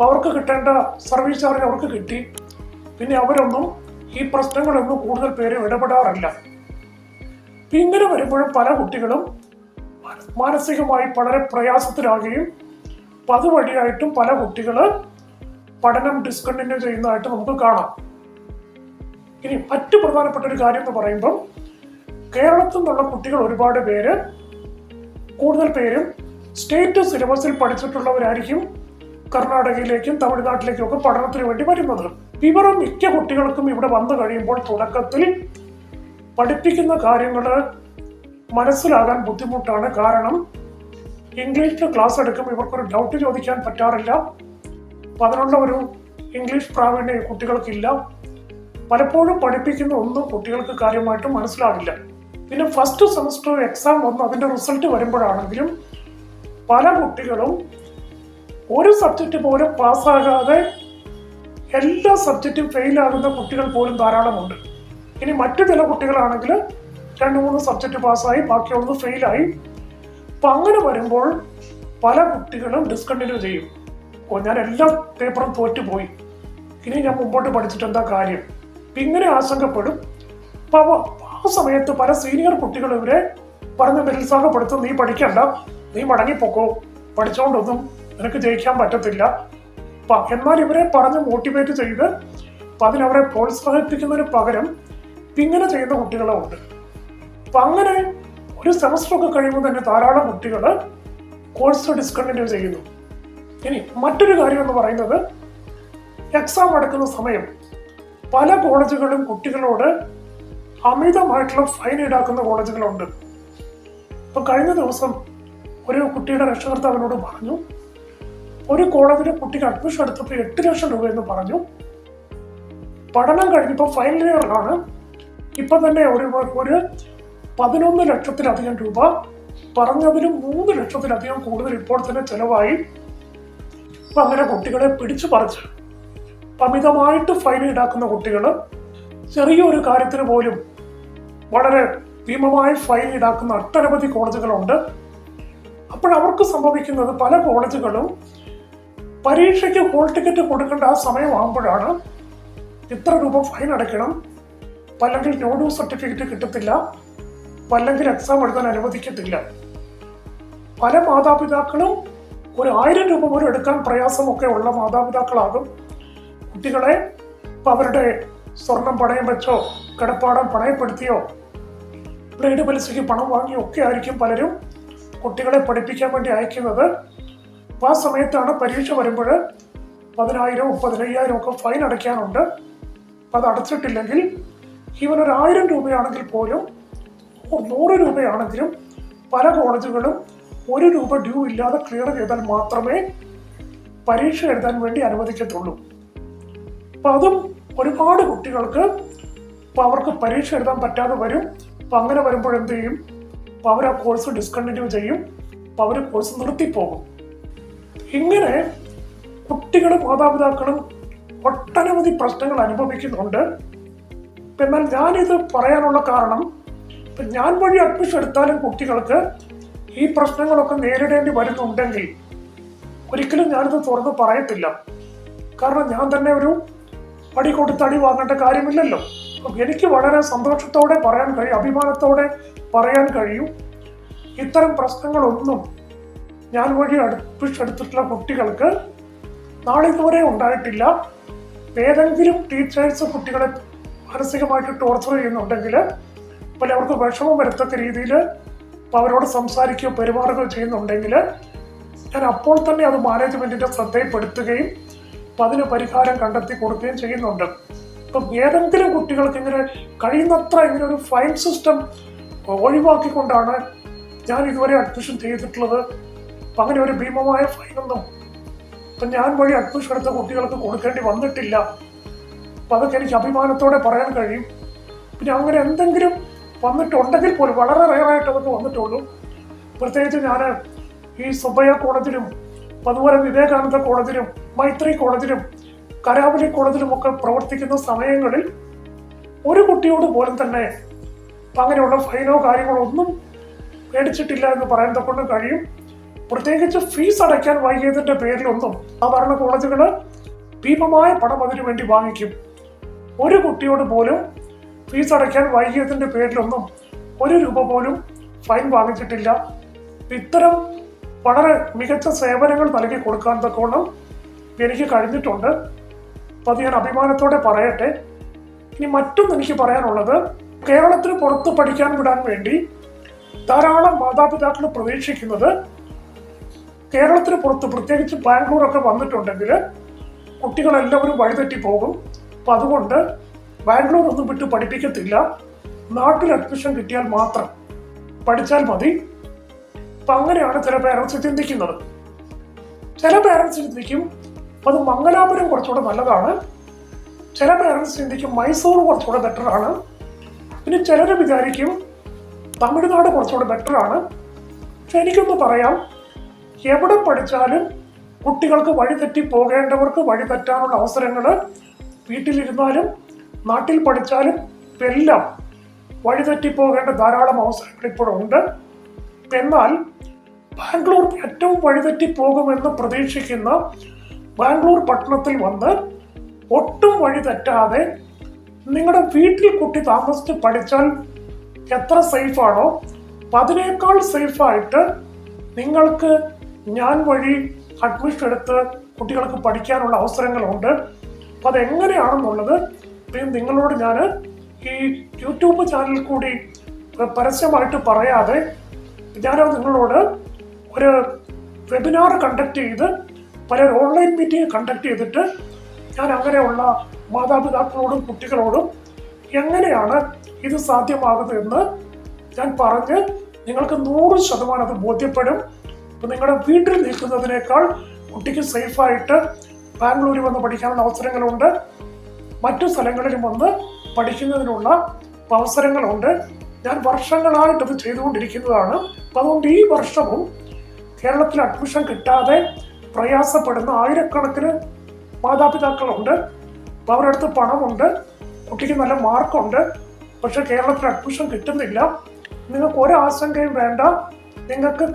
അവർക്ക് കിട്ടേണ്ട സർവീസ് ചാർജ് അവർക്ക് കിട്ടി, പിന്നെ അവരൊന്നും ഈ പ്രശ്നങ്ങളൊന്നും കൂടുതൽ പേര് ഇടപെടാറില്ല. ഇങ്ങനെ വരുമ്പോഴും പല കുട്ടികളും മാനസികമായി വളരെ പ്രയാസത്തിലാകുകയും അതുവഴിയായിട്ടും പല കുട്ടികൾ പഠനം ഡിസ്കണ്ടിന്യൂ ചെയ്യുന്നതായിട്ട് നമുക്ക് കാണാം. ഇനി മറ്റു പ്രധാനപ്പെട്ട ഒരു കാര്യം എന്ന് പറയുമ്പോൾ, കേരളത്തിൽ നിന്നുള്ള കുട്ടികൾ ഒരുപാട് പേര്, കൂടുതൽ പേരും സ്റ്റേറ്റ് സിലബസിൽ പഠിച്ചിട്ടുള്ളവരായിരിക്കും കർണാടകയിലേക്കും തമിഴ്നാട്ടിലേക്കും ഒക്കെ പഠനത്തിന് വേണ്ടി വരുന്നത്. ഇവർ മിക്ക കുട്ടികൾക്കും ഇവിടെ വന്നു കഴിയുമ്പോൾ തുടക്കത്തിൽ പഠിപ്പിക്കുന്ന കാര്യങ്ങൾ മനസ്സിലാകാൻ ബുദ്ധിമുട്ടാണ്. കാരണം ഇംഗ്ലീഷിൽ ക്ലാസ് എടുക്കുമ്പോൾ ഇവർക്കൊരു ഡൗട്ട് ചോദിക്കാൻ പറ്റാറില്ല. അതിനുള്ള ഒരു ഇംഗ്ലീഷ് പ്രാവീണ്യം കുട്ടികൾക്കില്ല. പലപ്പോഴും പഠിപ്പിക്കുന്ന ഒന്നും കുട്ടികൾക്ക് കാര്യമായിട്ട് മനസ്സിലാവില്ല. പിന്നെ ഫസ്റ്റ് സെമസ്റ്റർ എക്സാം വന്ന് അതിൻ്റെ റിസൾട്ട് വരുമ്പോഴാണെങ്കിലും പല കുട്ടികളും ഒരു സബ്ജക്റ്റ് പോലും പാസ്സാകാതെ എല്ലാ സബ്ജക്റ്റും ഫെയിലാകുന്ന കുട്ടികൾ പോലും ധാരാളമുണ്ട്. ഇനി മറ്റു ചില കുട്ടികളാണെങ്കിൽ 2-3 സബ്ജക്റ്റ് പാസ്സായി, ബാക്കിയുള്ളത് ഫെയിലായി. അങ്ങനെ വരുമ്പോൾ പല കുട്ടികളും ഡിസ്കണ്ടിന്യൂ ചെയ്യും. ഞാൻ എല്ലാ പേപ്പറും തോറ്റുപോയി, ഇനി ഞാൻ മുമ്പോട്ട് പഠിച്ചിട്ട് എന്താ കാര്യം, ഇങ്ങനെ ആശങ്കപ്പെടും. ആ സമയത്ത് പല സീനിയർ കുട്ടികൾ ഇവരെ പറഞ്ഞ് നിരുത്സാഹപ്പെടുത്തും, നീ പഠിക്കണ്ട, നീ മടങ്ങിപ്പോക്കോ, പഠിച്ചോണ്ടൊന്നും നിനക്ക് ജയിക്കാൻ പറ്റത്തില്ല. എന്നാൽ ഇവരെ പറഞ്ഞ് മോട്ടിവേറ്റ് ചെയ്ത് അതിനവരെ പ്രോത്സാഹിപ്പിക്കുന്നതിന് പകരം ഇങ്ങനെ ചെയ്യുന്ന കുട്ടികളും ഉണ്ട്. അങ്ങനെ ഒരു സെമസ്റ്റർ ഒക്കെ കഴിയുമ്പോൾ തന്നെ ധാരാളം കുട്ടികൾ കോഴ്സ് ഡിസ്കണ്ടിന്യൂ ചെയ്യുന്നു. ഇനി മറ്റൊരു കാര്യം എന്ന് പറയുന്നത്, എക്സാം നടക്കുന്ന സമയം പല കോളേജുകളും കുട്ടികളോട് അമിതമായിട്ടുള്ള ഫൈൻ ഈടാക്കുന്ന കോളേജുകളുണ്ട്. കഴിഞ്ഞ ദിവസം ഒരു കുട്ടിയുടെ രക്ഷകർത്താവിനോട് പറഞ്ഞു, ഒരു കോളേജിലെ കുട്ടിക്ക് അഡ്മിഷൻ എടുത്തപ്പോൾ 8 ലക്ഷം രൂപ എന്ന് പറഞ്ഞു. പഠനം കഴിഞ്ഞപ്പോൾ ഫൈനൽ ഇയറിലാണ്, ഇപ്പം തന്നെ ഒരു 11 ലക്ഷത്തിലധികം രൂപ, പറഞ്ഞതിലും 3 ലക്ഷത്തിലധികം കൂടുതൽ ഇപ്പോൾ തന്നെ ചെലവായി. അങ്ങനെ കുട്ടികളെ പിടിച്ചു പറിച്ച് അമിതമായിട്ട് ഫൈൻ ഈടാക്കുന്ന കുട്ടികൾ, ചെറിയൊരു കാര്യത്തിന് പോലും വളരെ ഭീമമായ ഫൈൻ ഈടാക്കുന്ന ഒട്ടനവധി കോളേജുകളുണ്ട്. അവർക്ക് സംഭവിക്കുന്നത്, പല കോളേജുകളും പരീക്ഷയ്ക്ക് ഹോൾ ടിക്കറ്റ് കൊടുക്കേണ്ട ആ സമയമാകുമ്പോഴാണ് ഇത്ര രൂപ ഫൈൻ അടയ്ക്കണം, അല്ലെങ്കിൽ നോ ഡ്യൂ സർട്ടിഫിക്കറ്റ് കിട്ടത്തില്ല, അല്ലെങ്കിൽ എക്സാം എഴുതാൻ അനുവദിക്കത്തില്ല. പല മാതാപിതാക്കളും ഒരു 1000 രൂപ പോലും എടുക്കാൻ പ്രയാസമൊക്കെ ഉള്ള മാതാപിതാക്കളാകും കുട്ടികളെ അവരുടെ സ്വർണം പണയം വെച്ചോ കിടപ്പാടം പണയപ്പെടുത്തിയോ ബ്ലേഡ് പലിശയ്ക്ക് പണം വാങ്ങിയോ ഒക്കെ ആയിരിക്കും പലരും കുട്ടികളെ പഠിപ്പിക്കാൻ വേണ്ടി അയക്കുന്നത്. ആ സമയത്താണ് പരീക്ഷ വരുമ്പോൾ 10,000 15,000 ഒക്കെ ഫൈൻ അടയ്ക്കാനുണ്ട്. അത് അടച്ചിട്ടില്ലെങ്കിൽ ഇവനൊരു 1000 രൂപയാണെങ്കിൽ പോലും 100 രൂപയാണെങ്കിലും പല കോളേജുകളും 1 രൂപ ഡ്യൂ ഇല്ലാതെ ക്ലിയർ ചെയ്താൽ മാത്രമേ പരീക്ഷ എഴുതാൻ വേണ്ടി അനുവദിക്കത്തുള്ളൂ. അതും ഒരുപാട് കുട്ടികൾക്ക് അവർക്ക് പരീക്ഷ എഴുതാൻ പറ്റാതെ വരും. അങ്ങനെ വരുമ്പോൾ എന്ത് ചെയ്യും, അവർ ആ കോഴ്സ് ഡിസ്കണ്ടിന്യൂ ചെയ്യും, അവർ കോഴ്സ് നിർത്തിപ്പോകും. ഇങ്ങനെ കുട്ടികളും മാതാപിതാക്കളും ഒട്ടനവധി പ്രശ്നങ്ങൾ അനുഭവിക്കുന്നുണ്ട്. എന്നാൽ ഞാനിത് പറയാനുള്ള കാരണം, ഞാൻ വഴി അഡ്മിഷൻ എടുത്താലും കുട്ടികൾക്ക് ഈ പ്രശ്നങ്ങളൊക്കെ നേരിടേണ്ടി വരുന്നുണ്ടെങ്കിൽ ഒരിക്കലും ഞാനിത് തുറന്ന് പറയത്തില്ല. കാരണം ഞാൻ തന്നെ ഒരു പടി കൊടുത്ത് അടി വാങ്ങേണ്ട കാര്യമില്ലല്ലോ. എനിക്ക് വളരെ സന്തോഷത്തോടെ പറയാൻ കഴിയും, അഭിമാനത്തോടെ പറയാൻ കഴിയും, ഇത്തരം പ്രശ്നങ്ങളൊന്നും ഞാൻ വഴി അഡ്മിഷൻ എടുത്തിട്ടുള്ള കുട്ടികൾക്ക് നാളിതുവരെ ഉണ്ടായിട്ടില്ല. ഏതെങ്കിലും ടീച്ചേഴ്സ് കുട്ടികളെ മാനസികമായിട്ട് ടോർച്ചർ ചെയ്യുന്നുണ്ടെങ്കിൽ, അവർക്ക് വിഷമം വരത്തക്ക രീതിയിൽ അവരോട് സംസാരിക്കുകയോ പെരുമാറുകയോ ചെയ്യുന്നുണ്ടെങ്കിൽ ഞാൻ അപ്പോൾ തന്നെ അത് മാനേജ്മെന്റിന്റെ ശ്രദ്ധയിൽപ്പെടുത്തുകയും അതിന് പരിഹാരം കണ്ടെത്തി കൊടുക്കുകയും ചെയ്യുന്നുണ്ട്. ഇപ്പം ഏതെങ്കിലും കുട്ടികൾക്ക് ഇങ്ങനെ കഴിയുന്നത്ര ഇങ്ങനെ ഒരു ഫൈൻ സിസ്റ്റം ഒഴിവാക്കിക്കൊണ്ടാണ് ഞാൻ ഇതുവരെ അഡ്മിഷൻ ചെയ്തിട്ടുള്ളത്. അപ്പം അങ്ങനെ ഒരു ഭീമമായ ഫൈനൊന്നും ഇപ്പം ഞാൻ വഴി അഡ്മിഷൻ എടുത്ത കുട്ടികൾക്ക് കൊടുക്കേണ്ടി വന്നിട്ടില്ല. അപ്പം അതൊക്കെ എനിക്ക് അഭിമാനത്തോടെ പറയാൻ കഴിയും. പിന്നെ അങ്ങനെ എന്തെങ്കിലും വന്നിട്ടുണ്ടെങ്കിൽ പോലും വളരെ റെയറായിട്ട് അതൊക്കെ വന്നിട്ടുള്ളൂ. പ്രത്യേകിച്ച് ഞാൻ ഈ സുബയ്യ കോളേജിലും അതുപോലെ വിവേകാനന്ദ കോളേജിലും മൈത്രി കോളേജിലും കരാവലി കോളേജിലും ഒക്കെ പ്രവർത്തിക്കുന്ന സമയങ്ങളിൽ ഒരു കുട്ടിയോട് പോലും തന്നെ അങ്ങനെയുള്ള ഫൈനോ കാര്യങ്ങളോ ഒന്നും മേടിച്ചിട്ടില്ല എന്ന് പറയാൻ കൊണ്ട് കഴിയും. പ്രത്യേകിച്ച് ഫീസ് അടയ്ക്കാൻ വൈകിയതിന്റെ പേരിലൊന്നും സാധാരണ കോളേജുകൾ ഭീമമായ പണം അതിനു വേണ്ടി വാങ്ങിക്കും. ഒരു കുട്ടിയോട് പോലും ഫീസ് അടയ്ക്കാൻ വൈകിയതിന്റെ പേരിലൊന്നും 1 രൂപ പോലും ഫൈൻ വാങ്ങിച്ചിട്ടില്ല. ഇത്തരം വളരെ മികച്ച സേവനങ്ങൾ നൽകി കൊടുക്കാൻ തക്കോണം എനിക്ക് കഴിഞ്ഞിട്ടുണ്ട്. അപ്പം അത് ഞാൻ അഭിമാനത്തോടെ പറയട്ടെ. ഇനി മറ്റൊന്ന് എനിക്ക് പറയാനുള്ളത്, കേരളത്തിന് പുറത്ത് പഠിക്കാൻ വിടാൻ വേണ്ടി ധാരാളം മാതാപിതാക്കൾ പ്രതീക്ഷിക്കുന്നത് കേരളത്തിന് പുറത്ത് പ്രത്യേകിച്ച് ബാംഗ്ലൂരൊക്കെ വന്നിട്ടുണ്ടെങ്കിൽ കുട്ടികളെല്ലാവരും വഴിതെറ്റി പോകും. അപ്പം അതുകൊണ്ട് ബാംഗ്ലൂർ ഒന്നും വിട്ട് പഠിപ്പിക്കത്തില്ല, നാട്ടിൽ അഡ്മിഷൻ കിട്ടിയാൽ മാത്രം പഠിച്ചാൽ മതി. അപ്പം അങ്ങനെയാണ് ചില പേരൻസ് ചിന്തിക്കുന്നത്. ചില പേരൻസ് ചിന്തിക്കും അത് മംഗലാപുരം കുറച്ചുകൂടെ നല്ലതാണ്, ചില പേരൻസ് ചിന്തിക്കും മൈസൂർ കുറച്ചുകൂടെ ബെറ്ററാണ്, പിന്നെ ചിലർ വിചാരിക്കും തമിഴ്നാട് കുറച്ചുകൂടെ ബെറ്ററാണ്. പക്ഷെ എനിക്കൊന്ന് പറയാം, എവിടെ പഠിച്ചാലും കുട്ടികൾക്ക് വഴിതെറ്റി പോകേണ്ടവർക്ക് വഴിതെറ്റാനുള്ള അവസരങ്ങൾ വീട്ടിലിരുന്നാലും നാട്ടിൽ പഠിച്ചാലും എല്ലാം വഴിതെറ്റി പോകേണ്ട ധാരാളം അവസരങ്ങൾ ഇപ്പോഴുണ്ട്. എന്നാൽ ബാംഗ്ലൂർ ഏറ്റവും വഴിതെറ്റി പോകുമെന്ന് പ്രതീക്ഷിക്കുന്ന ബാംഗ്ലൂർ പട്ടണത്തിൽ വന്ന് ഒട്ടും വഴി തെറ്റാതെ നിങ്ങളുടെ വീട്ടിൽ കുട്ടി താമസിച്ച് പഠിച്ചാൽ എത്ര സേഫാണോ അതിനേക്കാൾ സേഫായിട്ട് നിങ്ങൾക്ക് ഞാൻ വഴി അഡ്മിഷൻ എടുത്ത് കുട്ടികൾക്ക് പഠിക്കാനുള്ള അവസരങ്ങളുണ്ട്. അപ്പം അതെങ്ങനെയാണെന്നുള്ളത് നിങ്ങളോട് ഞാൻ ഈ യൂട്യൂബ് ചാനലിൽ കൂടി പരസ്യമായിട്ട് പറയാതെ ഞാനത് നിങ്ങളോട് ഒരു വെബിനാർ കണ്ടക്ട് ചെയ്ത് പല ഓൺലൈൻ മീറ്റിംഗ് കണ്ടക്ട് ചെയ്തിട്ട് ഞാൻ അങ്ങനെയുള്ള മാതാപിതാക്കളോടും കുട്ടികളോടും എങ്ങനെയാണ് ഇത് സാധ്യമാകുന്നത് എന്ന് ഞാൻ പറഞ്ഞ് നിങ്ങൾക്ക് 100% അത് ബോധ്യപ്പെടും. ഇപ്പം നിങ്ങളുടെ വീട്ടിൽ നിൽക്കുന്നതിനേക്കാൾ കുട്ടിക്ക് സേഫായിട്ട് ബാംഗ്ലൂരിൽ വന്ന് പഠിക്കാനുള്ള അവസരങ്ങളുണ്ട്, മറ്റു സ്ഥലങ്ങളിലും വന്ന് പഠിക്കുന്നതിനുള്ള അവസരങ്ങളുണ്ട്. ഞാൻ വർഷങ്ങളായിട്ടത് ചെയ്തുകൊണ്ടിരിക്കുന്നതാണ്. അതുകൊണ്ട് ഈ വർഷവും കേരളത്തിൽ അഡ്മിഷൻ കിട്ടാതെ പ്രയാസപ്പെടുന്ന ആയിരക്കണക്കിന് മാതാപിതാക്കളുണ്ട്. അപ്പോൾ അവരുടെ അടുത്ത് പണമുണ്ട്, കുട്ടിക്ക് നല്ല മാർക്കുണ്ട്, പക്ഷെ കേരളത്തിൽ അഡ്മിഷൻ കിട്ടുന്നില്ല. നിങ്ങൾക്ക് ഒരാശങ്കയും വേണ്ട. നിങ്ങൾക്ക്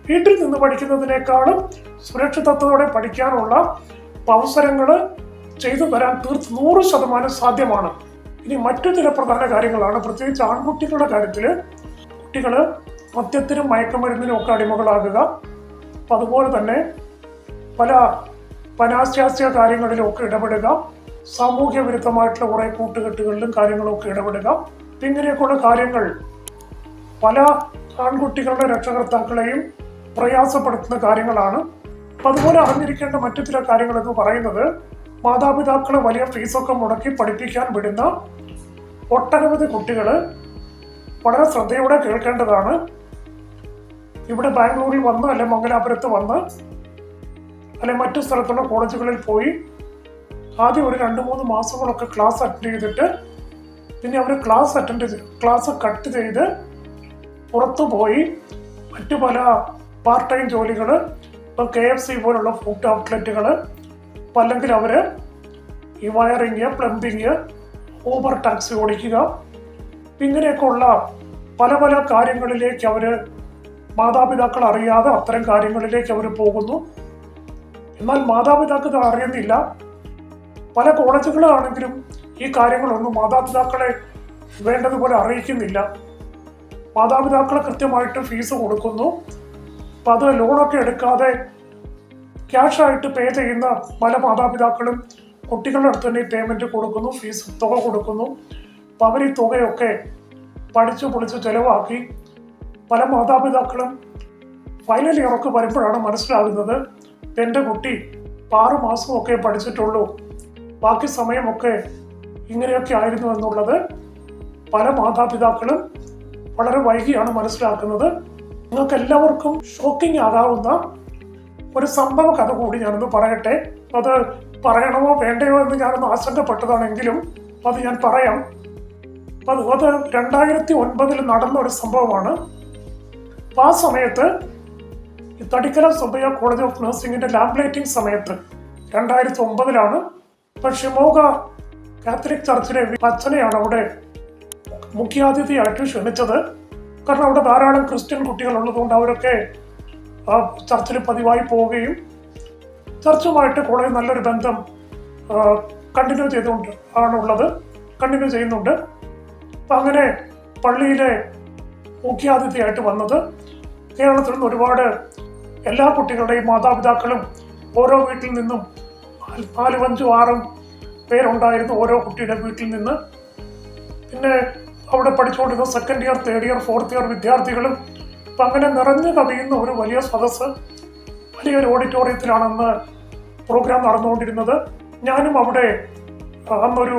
വീട്ടിൽ നിന്ന് പഠിക്കുന്നതിനേക്കാളും സുരക്ഷിതത്വത്തോടെ പഠിക്കാനുള്ള അവസരങ്ങൾ ചെയ്തു തരാൻ 100% സാധ്യമാണ്. ഇനി മറ്റു ചില പ്രധാന കാര്യങ്ങളാണ്, പ്രത്യേകിച്ച് ആൺകുട്ടികളുടെ കാര്യത്തിൽ. കുട്ടികൾ മദ്യത്തിനും മയക്കുമരുന്നിനും ഒക്കെ അടിമകളാകുക, അപ്പം അതുപോലെ തന്നെ പല പനാശാസ്യ കാര്യങ്ങളിലും ഒക്കെ ഇടപെടുക, സാമൂഹ്യ വിരുദ്ധമായിട്ടുള്ള കുറേ കൂട്ടുകെട്ടുകളിലും കാര്യങ്ങളും ഒക്കെ ഇടപെടുക, ഇങ്ങനെയൊക്കെയുള്ള കാര്യങ്ങൾ പല ആൺകുട്ടികളുടെ രക്ഷകർത്താക്കളെയും പ്രയാസപ്പെടുത്തുന്ന കാര്യങ്ങളാണ്. അപ്പം അതുപോലെ അറിഞ്ഞിരിക്കേണ്ട മറ്റു ചില കാര്യങ്ങൾ എന്ന് പറയുന്നത്, മാതാപിതാക്കളെ വലിയ ഫീസൊക്കെ മുടക്കി പഠിപ്പിക്കാൻ വിടുന്ന ഒട്ടനവധി കുട്ടികൾ വളരെ ശ്രദ്ധയോടെ കേൾക്കേണ്ടതാണ്. ഇവിടെ ബാംഗ്ലൂരിൽ വന്ന് അല്ലെ മംഗലാപുരത്ത് വന്ന് അല്ലെ മറ്റു സ്ഥലത്തുള്ള കോളേജുകളിൽ പോയി ആദ്യം ഒരു 2-3 മാസങ്ങളൊക്കെ ക്ലാസ് അറ്റൻഡ് ചെയ്തിട്ട് പിന്നെ അവർ ക്ലാസ് കട്ട് ചെയ്ത് പുറത്തു പോയി മറ്റു പല പാർട്ട് ടൈം ജോലികൾ, ഇപ്പോൾ KFC പോലുള്ള ഫുഡ് ഔട്ട്ലെറ്റുകൾ, അല്ലെങ്കിൽ അവർ ഈ വയറിങ്, പ്ലംബിങ്, ഊബർ ടാക്സി ഓടിക്കുക, ഇങ്ങനെയൊക്കെ ഉള്ള പല പല കാര്യങ്ങളിലേക്ക് അവർ മാതാപിതാക്കൾ അറിയാതെ അത്തരം കാര്യങ്ങളിലേക്ക് അവർ പോകുന്നു. എന്നാൽ മാതാപിതാക്കൾ അറിയുന്നില്ല. പല കോളേജുകളാണെങ്കിലും ഈ കാര്യങ്ങളൊന്നും മാതാപിതാക്കളെ വേണ്ടതുപോലെ അറിയിക്കുന്നില്ല. മാതാപിതാക്കളെ കൃത്യമായിട്ട് ഫീസ് കൊടുക്കുന്നു. അപ്പം അത് ലോണൊക്കെ എടുക്കാതെ ക്യാഷായിട്ട് പേ ചെയ്യുന്ന പല മാതാപിതാക്കളും കുട്ടികളുടെ അടുത്ത് തന്നെ പേയ്മെന്റ് കൊടുക്കുന്നു, ഫീസ് തുക കൊടുക്കുന്നു. അപ്പം അവർ ഈ തുകയൊക്കെ പഠിച്ചു പൊളിച്ച് ചെലവാക്കി പല മാതാപിതാക്കളും ഫൈനൽ ഇയറൊക്കെ വരുമ്പോഴാണ് മനസ്സിലാകുന്നത് എൻ്റെ കുട്ടി 6 മാസമൊക്കെ പഠിച്ചിട്ടുള്ളൂ, ബാക്കി സമയമൊക്കെ ഇങ്ങനെയൊക്കെ ആയിരുന്നു എന്നുള്ളത് പല മാതാപിതാക്കളും വളരെ വൈകിയാണ് മനസ്സിലാക്കുന്നത്. നിങ്ങൾക്ക് എല്ലാവർക്കും ഷോക്കിംഗ് ആകാവുന്ന ഒരു സംഭവ കഥ കൂടി ഞാനൊന്ന് പറയട്ടെ. അത് പറയണമോ വേണ്ടയോ എന്ന് ഞാനൊന്ന് ആശങ്കപ്പെട്ടതാണെങ്കിലും അത് ഞാൻ പറയാം. അത് 2009 നടന്ന ഒരു സംഭവമാണ്. അപ്പം ആ സമയത്ത് ഈ തടിക്കല സുബയ്യ കോളേജ് ഓഫ് നഴ്സിംഗിന്റെ ലാംബ്ലേറ്റിംഗ് സമയത്ത് 2009 ഇപ്പൊ ഷിമോഗ കാത്തലിക് ചർച്ചിലെ അച്ഛനെയാണ് അവിടെ മുഖ്യാതിഥിയായിട്ട് ക്ഷണിച്ചത്. കാരണം അവിടെ ധാരാളം ക്രിസ്ത്യൻ കുട്ടികൾ ഉള്ളതുകൊണ്ട് അവരൊക്കെ ആ ചർച്ചിൽ പതിവായി പോവുകയും ചർച്ചുമായിട്ട് കോളേജ് നല്ലൊരു ബന്ധം കണ്ടിന്യൂ ചെയ്യുന്നുണ്ട്. അപ്പം അങ്ങനെ പള്ളിയിലെ മുഖ്യാതിഥിയായിട്ട് വന്നത് കേരളത്തിൽ നിന്ന് ഒരുപാട് എല്ലാ കുട്ടികളുടെയും മാതാപിതാക്കളും ഓരോ വീട്ടിൽ നിന്നും 4, 5, 6 പേരുണ്ടായിരുന്നു ഓരോ കുട്ടിയുടെ വീട്ടിൽ നിന്ന്. പിന്നെ അവിടെ പഠിച്ചുകൊണ്ടിരുന്ന 2nd year, 3rd year, 4th year വിദ്യാർത്ഥികളും. അപ്പം അങ്ങനെ നിറഞ്ഞു കവിയുന്ന ഒരു വലിയ സദസ്സ്, വലിയൊരു ഓഡിറ്റോറിയത്തിലാണ് അന്ന് പ്രോഗ്രാം നടന്നുകൊണ്ടിരുന്നത്. ഞാനും അവിടെ അന്നൊരു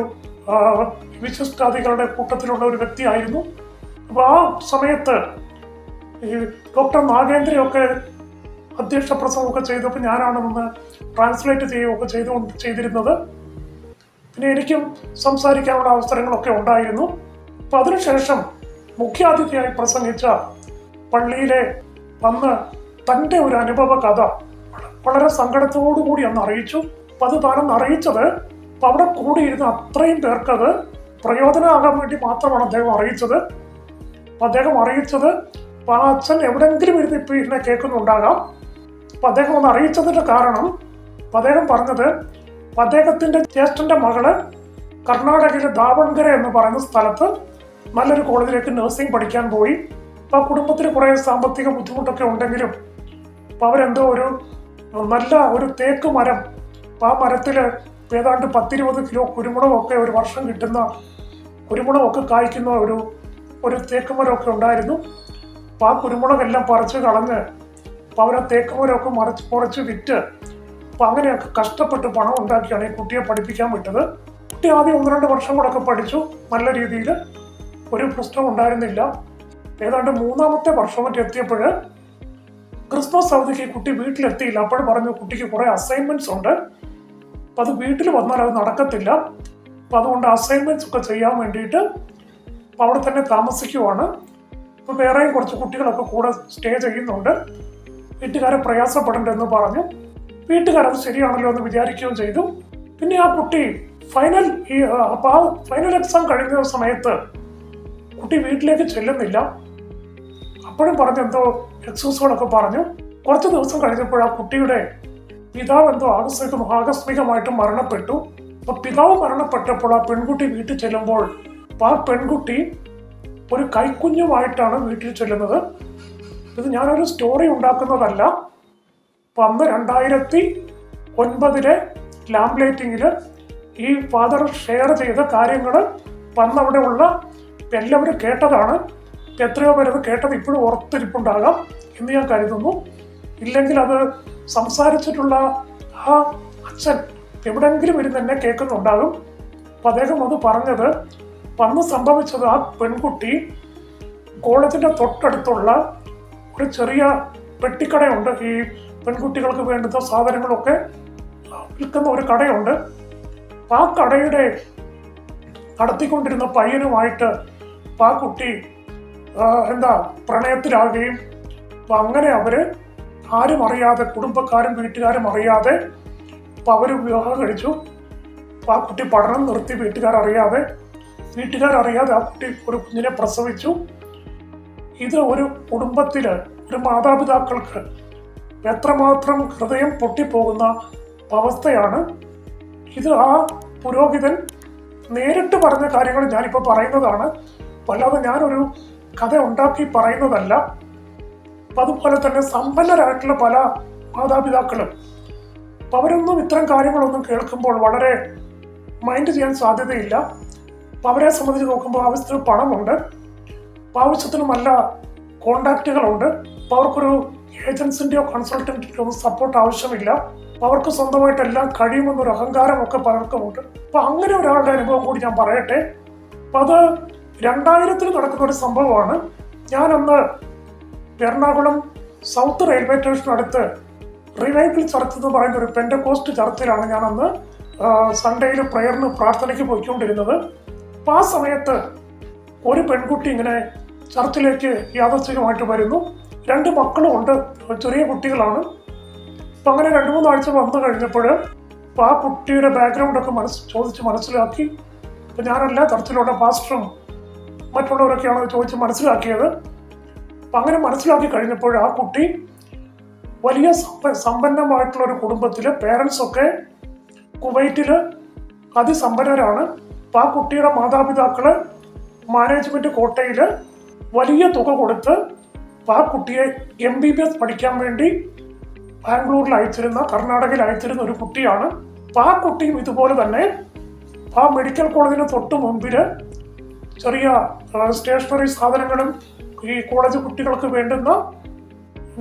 വിശിഷ്ടാതികളുടെ കൂട്ടത്തിലുള്ള ഒരു വ്യക്തിയായിരുന്നു. അപ്പോൾ ആ സമയത്ത് ഈ ഡോക്ടർ നാഗേന്ദ്രയൊക്കെ അധ്യക്ഷ പ്രസംഗമൊക്കെ ചെയ്തപ്പോൾ ഞാനാണെന്ന് ട്രാൻസ്ലേറ്റ് ചെയ്യുകയൊക്കെ ചെയ്തിരുന്നത്. പിന്നെ എനിക്കും സംസാരിക്കാനുള്ള അവസരങ്ങളൊക്കെ ഉണ്ടായിരുന്നു. അപ്പം അതിനുശേഷം മുഖ്യാതിഥിയായി പ്രസംഗിച്ച പള്ളിയിലെ അന്ന് തൻ്റെ ഒരു അനുഭവ കഥ വളരെ സങ്കടത്തോടു കൂടി അന്ന് അറിയിച്ചു. അപ്പം അത് താനെന്ന് അറിയിച്ചത് അപ്പം അവിടെ കൂടിയിരുന്ന അത്രയും പേർക്കത് പ്രയോജനമാകാൻ വേണ്ടി മാത്രമാണ് അദ്ദേഹം അറിയിച്ചത്. അപ്പം അദ്ദേഹം അറിയിച്ചത് അപ്പം ആ അച്ഛൻ എവിടെയെങ്കിലും ഇരുന്ന് ഇപ്പം ഇതിനെ കേൾക്കുന്നുണ്ടാകാം. അപ്പം അദ്ദേഹം ഒന്ന് അറിയിച്ചതിൻ്റെ കാരണം അദ്ദേഹം പറഞ്ഞത് അദ്ദേഹത്തിൻ്റെ ജ്യേഷ്ഠൻ്റെ മകള് കർണാടകയിലെ ദാവൺഗര എന്ന് പറയുന്ന സ്ഥലത്ത് നല്ലൊരു കോളേജിലേക്ക് നഴ്സിംഗ് പഠിക്കാൻ പോയി. അപ്പം ആ കുടുംബത്തിന് കുറേ സാമ്പത്തിക ബുദ്ധിമുട്ടൊക്കെ ഉണ്ടെങ്കിലും അപ്പം അവരെന്തോ ഒരു നല്ല ഒരു തേക്ക് മരം, അപ്പം ആ മരത്തിൽ ഏതാണ്ട് 10-20 കിലോ കുരുമുളകൊക്കെ ഒരു വർഷം കിട്ടുന്ന കുരുമുളകൊക്കെ കായ്ക്കുന്ന ഒരു തേക്ക് മരമൊക്കെ ഉണ്ടായിരുന്നു. അപ്പം ആ കുരുമുളകെല്ലാം പറിച്ച് കളഞ്ഞ് അപ്പം അവരെ തേക്ക് മരമൊക്കെ മുറിച്ച് വിറ്റ് അപ്പം അങ്ങനെയൊക്കെ കഷ്ടപ്പെട്ട് പണം ഉണ്ടാക്കിയാണ് ഈ കുട്ടിയെ പഠിപ്പിക്കാൻ വിട്ടത്. കുട്ടി ആദ്യം 1-2 വർഷം കൂടെയൊക്കെ പഠിച്ചു. നല്ല രീതിയിൽ ഒരു പ്രശ്നം ഉണ്ടായിരുന്നില്ല. ഏതാണ്ട് 3ാമത്തെ വർഷം മറ്റേ എത്തിയപ്പോൾ ക്രിസ്മസ് അവധിക്ക് ഈ കുട്ടി വീട്ടിലെത്തിയില്ല. അപ്പോൾ പറഞ്ഞു കുട്ടിക്ക് കുറേ അസൈൻമെന്റ്സ് ഉണ്ട്, അപ്പം അത് വീട്ടിൽ വന്നാൽ അത് നടക്കത്തില്ല. അപ്പം അതുകൊണ്ട് അസൈൻമെന്റ്സ് ഒക്കെ ചെയ്യാൻ വേണ്ടിയിട്ട് അപ്പം അവിടെ തന്നെ താമസിക്കുവാണ്. അപ്പം വേറെയും കുറച്ച് കുട്ടികളൊക്കെ കൂടെ സ്റ്റേ ചെയ്യുന്നുണ്ട്. വീട്ടുകാരെ പ്രയാസപ്പെടണ്ടെന്ന് പറഞ്ഞു. വീട്ടുകാരത് ശരിയാണല്ലോ എന്ന് വിചാരിക്കുകയും ചെയ്തു. പിന്നെ ആ കുട്ടി ഫൈനൽ എക്സാം കഴിഞ്ഞ സമയത്ത് കുട്ടി വീട്ടിലേക്ക് ചെല്ലുന്നില്ല. അപ്പോഴും പറഞ്ഞു എന്തോ എക്സ്ക്യൂസുകളൊക്കെ പറഞ്ഞു. കുറച്ച് ദിവസം കഴിഞ്ഞപ്പോൾ ആ കുട്ടിയുടെ പിതാവ് എന്തോ ആകസ്മികമായിട്ട് മരണപ്പെട്ടു. അപ്പൊ പിതാവ് മരണപ്പെട്ടപ്പോൾ ആ പെൺകുട്ടി വീട്ടിൽ ചെല്ലുമ്പോൾ ആ പെൺകുട്ടി ഒരു കൈക്കുഞ്ഞുമായിട്ടാണ് വീട്ടിൽ ചെല്ലുന്നത്. ഇത് ഞാനൊരു സ്റ്റോറി ഉണ്ടാക്കുന്നതല്ല. അപ്പം അന്ന് 2009 ലാംബ്ലേറ്റിങ്ങിൽ ഈ ഫാദർ ഷെയർ ചെയ്ത കാര്യങ്ങൾ അന്നവിടെ ഉള്ള എല്ലാവരും കേട്ടതാണ്. എത്രയോ പേരത് കേട്ടത് ഇപ്പോഴും ഓർത്തിരിപ്പുണ്ടാകാം എന്ന് ഞാൻ കരുതുന്നു. ഇല്ലെങ്കിൽ അത് സംസാരിച്ചിട്ടുള്ള ആ അച്ഛൻ എവിടെയെങ്കിലും ഇരുന്ന് എന്നെ കേൾക്കുന്നുണ്ടാകും. അപ്പം അദ്ദേഹം അത് പറഞ്ഞത് അന്ന് സംഭവിച്ചത് ആ പെൺകുട്ടി കോളേജിൻ്റെ തൊട്ടടുത്തുള്ള ഒരു ചെറിയ പെട്ടിക്കടയുണ്ട്. ഈ പെൺകുട്ടികൾക്ക് വേണ്ടുന്ന സാധനങ്ങളൊക്കെ വിൽക്കുന്ന ഒരു കടയുണ്ട്. ആ കടയുടെ നടത്തിക്കൊണ്ടിരുന്ന പയ്യനുമായിട്ട് ആ കുട്ടി പ്രണയത്തിലാകുകയും അപ്പം അങ്ങനെ അവര് ആരും അറിയാതെ, കുടുംബക്കാരും വീട്ടുകാരും അറിയാതെ അപ്പം അവർ വിവാഹം കഴിച്ചു. അപ്പം ആ കുട്ടി പഠനം നിർത്തി വീട്ടുകാരറിയാതെ ആ കുട്ടി ഒരു കുഞ്ഞിനെ പ്രസവിച്ചു. ഇത് ഒരു കുടുംബത്തില് ഒരു മാതാപിതാക്കൾക്ക് എത്രമാത്രം ഹൃദയം പൊട്ടിപ്പോകുന്ന അവസ്ഥയാണ് ഇത്. ആ പുരോഹിതൻ നേരിട്ട് പറഞ്ഞ കാര്യങ്ങൾ ഞാനിപ്പോൾ പറയുന്നതാണ്, അല്ലാതെ ഞാനൊരു കഥ ഉണ്ടാക്കി പറയുന്നതല്ല. അപ്പം അതുപോലെ തന്നെ സമ്പന്നരായിട്ടുള്ള പല മാതാപിതാക്കളും അപ്പം അവരൊന്നും ഇത്തരം കാര്യങ്ങളൊന്നും കേൾക്കുമ്പോൾ വളരെ മൈൻഡ് ചെയ്യാൻ സാധ്യതയില്ല. അപ്പം അവരെ സംബന്ധിച്ച് നോക്കുമ്പോൾ ആവശ്യത്തിന് പണമുണ്ട്, ആവശ്യത്തിന് നല്ല കോണ്ടാക്റ്റുകളുണ്ട്. അപ്പം അവർക്കൊരു ഏജൻസിൻ്റെയോ കൺസൾട്ടൻറ്റിൻ്റെയോ ഒന്നും സപ്പോർട്ട് ആവശ്യമില്ല. അവർക്ക് സ്വന്തമായിട്ട് എല്ലാം കഴിയുമെന്നൊരു അഹങ്കാരമൊക്കെ പലർക്കുമുണ്ട്. അപ്പം അങ്ങനെ ഒരാളുടെ അനുഭവം കൂടി ഞാൻ പറയട്ടെ. അപ്പം അത് 2000 നടക്കുന്ന ഒരു സംഭവമാണ്. ഞാനന്ന് എറണാകുളം സൗത്ത് റെയിൽവേ സ്റ്റേഷനടുത്ത് റിവൈവൽ ചർച്ച് എന്ന് പറയുന്ന ഒരു പെൻഡകോസ്റ്റ് ചർച്ചിലാണ് ഞാനന്ന് സൺഡേയിൽ പ്രാർത്ഥനയ്ക്ക് പോയിക്കൊണ്ടിരുന്നത്. അപ്പം ആ സമയത്ത് ഒരു പെൺകുട്ടി ഇങ്ങനെ ചർച്ചിലേക്ക് യാദൃച്ഛികമായിട്ട് വരുന്നു. 2 മക്കളും ഉണ്ട്, ചെറിയ കുട്ടികളാണ്. അപ്പം അങ്ങനെ 2-3 ആഴ്ച വന്നു കഴിഞ്ഞപ്പോൾ ആ കുട്ടിയുടെ ബാക്ക്ഗ്രൗണ്ടൊക്കെ ചോദിച്ച് മനസ്സിലാക്കി. അപ്പം ഞാനല്ല, ചർച്ചിലുള്ള പാസ്റ്ററും മറ്റുള്ളവരൊക്കെയാണ് ചോദിച്ച് മനസ്സിലാക്കിയത്. അപ്പം അങ്ങനെ മനസ്സിലാക്കി കഴിഞ്ഞപ്പോൾ ആ കുട്ടി വലിയ സമ്പന്നമായിട്ടുള്ള ഒരു കുടുംബത്തിലെ പേരൻസൊക്കെ കുവൈറ്റിൽ അതിസമ്പന്നരാണ്. അപ്പം ആ കുട്ടിയുടെ മാതാപിതാക്കള് മാനേജ്മെന്റ് കോട്ടയിൽ വലിയ തുക കൊടുത്ത് ആ കുട്ടിയെ MBBS പഠിക്കാൻ വേണ്ടി ബാംഗ്ലൂരിൽ അയച്ചിരുന്ന, കർണാടകയിൽ അയച്ചിരുന്ന ഒരു കുട്ടിയാണ്. അപ്പം ആ കുട്ടിയും ഇതുപോലെ തന്നെ ആ മെഡിക്കൽ കോളേജിന് തൊട്ട് മുമ്പിൽ ചെറിയ സ്റ്റേഷനറി സാധനങ്ങളും ഈ കോളേജ് കുട്ടികൾക്ക് വേണ്ടുന്ന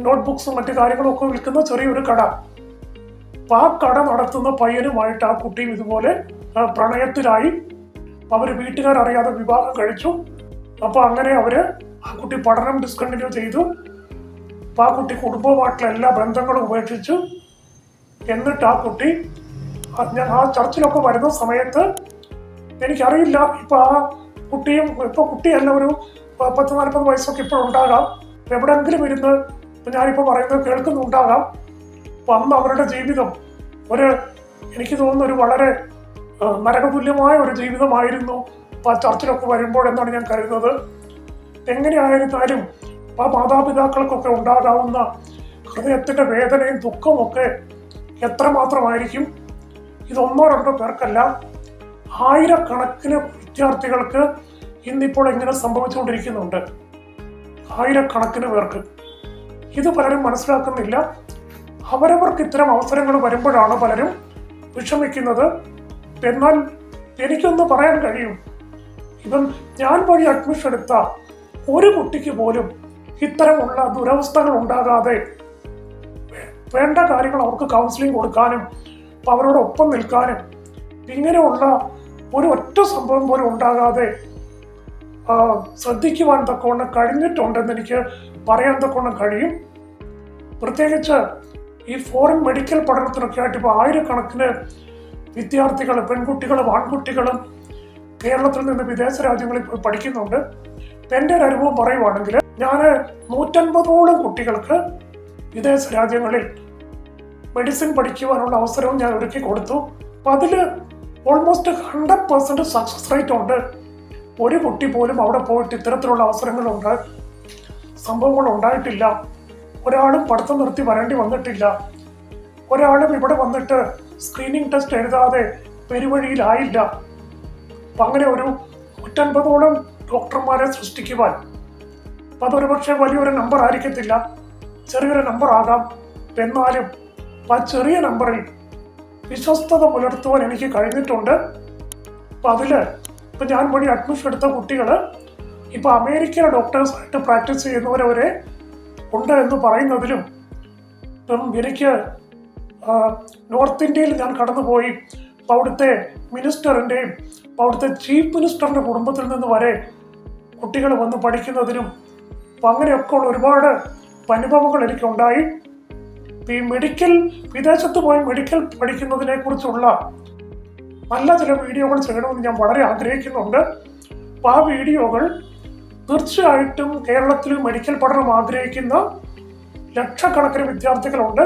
നോട്ട്ബുക്സും മറ്റു കാര്യങ്ങളും ഒക്കെ വിൽക്കുന്ന ചെറിയൊരു കട. അപ്പം ആ കട നടത്തുന്ന പയ്യനുമായിട്ട് ആ കുട്ടിയും ഇതുപോലെ പ്രണയത്തിലായി. അവർ വീട്ടുകാരറിയാതെ വിവാഹം കഴിച്ചു. അപ്പോൾ അങ്ങനെ ആ കുട്ടി പഠനം ഡിസ്കണ്ടിന്യൂ ചെയ്തു. അപ്പം ആ കുട്ടി കുടുംബവുമായിട്ടുള്ള എല്ലാ ബന്ധങ്ങളും ഉപേക്ഷിച്ചു. എന്നിട്ട് ആ കുട്ടി ഞാൻ ആ ചർച്ചിലൊക്കെ വരുന്ന സമയത്ത് എനിക്കറിയില്ല, ഇപ്പം ആ കുട്ടിയും ഇപ്പോൾ കുട്ടിയല്ല, ഒരു 10-40 വയസ്സൊക്കെ ഇപ്പോഴുണ്ടാകാം. എവിടെയെങ്കിലും ഇരുന്ന് ഇപ്പം ഞാനിപ്പോൾ പറയുന്നത് കേൾക്കുന്നുണ്ടാകാം. അപ്പം അന്ന് അവരുടെ ജീവിതം എനിക്ക് തോന്നുന്ന ഒരു വളരെ നരകതുല്യമായ ഒരു ജീവിതമായിരുന്നു ആ ചർച്ചിലൊക്കെ വരുമ്പോൾ എന്നാണ് ഞാൻ കരുതുന്നത്. എങ്ങനെയായിരുന്നാലും ആ മാതാപിതാക്കൾക്കൊക്കെ ഉണ്ടാകാവുന്ന ഹൃദയത്തിൻ്റെ വേദനയും ദുഃഖവും ഒക്കെ എത്രമാത്രമായിരിക്കും. ഇതൊന്നോ രണ്ടോ പേർക്കല്ല, ആയിരക്കണക്കിന് വിദ്യാർത്ഥികൾക്ക് ഇന്നിപ്പോൾ ഇങ്ങനെ സംഭവിച്ചുകൊണ്ടിരിക്കുന്നുണ്ട്. ആയിരക്കണക്കിന് പേർക്ക്. ഇത് പലരും മനസ്സിലാക്കുന്നില്ല. അവരവർക്ക് ഇത്തരം അവസരങ്ങൾ വരുമ്പോഴാണ് പലരും വിഷമിക്കുന്നത്. എന്നാൽ എനിക്കൊന്ന് പറയാൻ കഴിയും, ഇവൻ ഞാൻ വഴി അഡ്മിഷൻ എടുത്ത ഒരു കുട്ടിക്ക് പോലും ഇത്തരമുള്ള ദുരവസ്ഥകൾ ഉണ്ടാകാതെ വേണ്ട കാര്യങ്ങൾ അവർക്ക് കൗൺസിലിംഗ് കൊടുക്കാനും അവരോടൊപ്പം നിൽക്കാനും ഇങ്ങനെയുള്ള ഒരു ഒറ്റ സംഭവം പോലും ഉണ്ടാകാതെ ശ്രദ്ധിക്കുവാൻ തക്കവണ്ണം കഴിഞ്ഞിട്ടുണ്ടെന്ന് എനിക്ക് പറയാൻ തക്കവണ്ണം കഴിയും. പ്രത്യേകിച്ച് ഈ ഫോറിൻ മെഡിക്കൽ പഠനത്തിനൊക്കെ ആയിട്ട് ഇപ്പോൾ ആയിരക്കണക്കിന് വിദ്യാർത്ഥികൾ, പെൺകുട്ടികളും ആൺകുട്ടികളും കേരളത്തിൽ നിന്ന് വിദേശ രാജ്യങ്ങളിൽ പോയി പഠിക്കുന്നുണ്ട്. എൻ്റെ ഒരു അനുഭവം പറയുവാണെങ്കിൽ ഞാൻ 150ഓളം കുട്ടികൾക്ക് വിദേശ രാജ്യങ്ങളിൽ മെഡിസിൻ പഠിക്കുവാനുള്ള അവസരവും ഞാൻ ഒരുക്കി കൊടുത്തു. അപ്പം അതിൽ ഓൾമോസ്റ്റ് 100% സക്സസ് റേറ്റ് ഉണ്ട്. ഒരു കുട്ടി പോലും അവിടെ പോയിട്ട് ഇത്തരത്തിലുള്ള സംഭവങ്ങൾ ഉണ്ടായിട്ടില്ല. ഒരാളും പഠിത്തം നിർത്തി വരേണ്ടി വന്നിട്ടില്ല. ഒരാളും ഇവിടെ വന്നിട്ട് സ്ക്രീനിങ് ടെസ്റ്റ് എഴുതാതെ പെരുവഴിയിലായില്ല. അപ്പം അങ്ങനെ ഒരു 150ഓളം ഡോക്ടർമാരെ സൃഷ്ടിക്കുവാൻ, അതൊരു പക്ഷേ വലിയൊരു നമ്പർ ആയിരിക്കത്തില്ല, ചെറിയൊരു നമ്പർ ആകാം. എന്നാലും ആ ചെറിയ നമ്പറിൽ വിശ്വസ്തത പുലർത്തുവാൻ എനിക്ക് കഴിഞ്ഞിട്ടുണ്ട്. അപ്പം ഇപ്പം ഞാൻ വഴി അഡ്മിഷൻ എടുത്ത കുട്ടികൾ ഇപ്പം അമേരിക്കയിലെ ഡോക്ടേഴ്സായിട്ട് പ്രാക്ടീസ് ചെയ്യുന്നവരവരെ ഉണ്ട് എന്ന് പറയുന്നതിലും ഇപ്പം എനിക്ക് നോർത്ത് ഇന്ത്യയിൽ ഞാൻ കടന്നുപോയി അവിടുത്തെ മിനിസ്റ്ററിൻ്റെയും അവിടുത്തെ ചീഫ് മിനിസ്റ്ററിൻ്റെ കുടുംബത്തിൽ നിന്ന് വരെ കുട്ടികൾ വന്ന് പഠിക്കുന്നതിനും അപ്പം അങ്ങനെയൊക്കെ ഉള്ള ഒരുപാട് അനുഭവങ്ങൾ എനിക്കുണ്ടായി. ഈ വിദേശത്ത് പോയി മെഡിക്കൽ പഠിക്കുന്നതിനെ കുറിച്ചുള്ള നല്ല ചില വീഡിയോകൾ ചെയ്യണമെന്ന് ഞാൻ വളരെ ആഗ്രഹിക്കുന്നുണ്ട്. അപ്പോൾ ആ വീഡിയോകൾ തീർച്ചയായിട്ടും കേരളത്തിൽ മെഡിക്കൽ പഠനം ആഗ്രഹിക്കുന്ന ലക്ഷക്കണക്കിന് വിദ്യാർത്ഥികളുണ്ട്.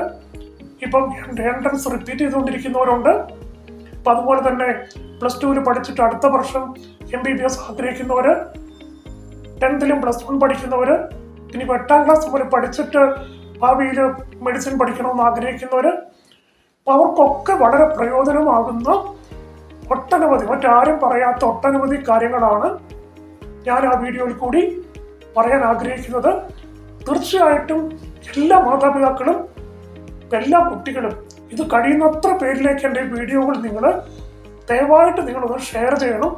ഇപ്പം എൻട്രൻസ് റിപ്പീറ്റ് ചെയ്തുകൊണ്ടിരിക്കുന്നവരുണ്ട്. അപ്പം അതുപോലെ തന്നെ +2 പഠിച്ചിട്ട് അടുത്ത വർഷം MBBS ആഗ്രഹിക്കുന്നവർ, 10th +1 പഠിക്കുന്നവർ, ഇനി 8ാം ക്ലാസ് മുതൽ പഠിച്ചിട്ട് ഭാവിയിൽ മെഡിസിൻ പഠിക്കണമെന്ന് ആഗ്രഹിക്കുന്നവർ, അവർക്കൊക്കെ വളരെ പ്രയോജനമാകുന്ന ഒട്ടനവധി, മറ്റാരും പറയാത്ത ഒട്ടനവധി കാര്യങ്ങളാണ് ഞാൻ ആ വീഡിയോയിൽ കൂടി പറയാൻ ആഗ്രഹിക്കുന്നത്. തീർച്ചയായിട്ടും എല്ലാ മാതാപിതാക്കളും എല്ലാ കുട്ടികളും ഇത് കഴിയുന്നത്ര പേരിലേക്ക് എൻ്റെ വീഡിയോകൾ നിങ്ങൾ ദയവായിട്ട് നിങ്ങളൊന്ന് ഷെയർ ചെയ്യണം.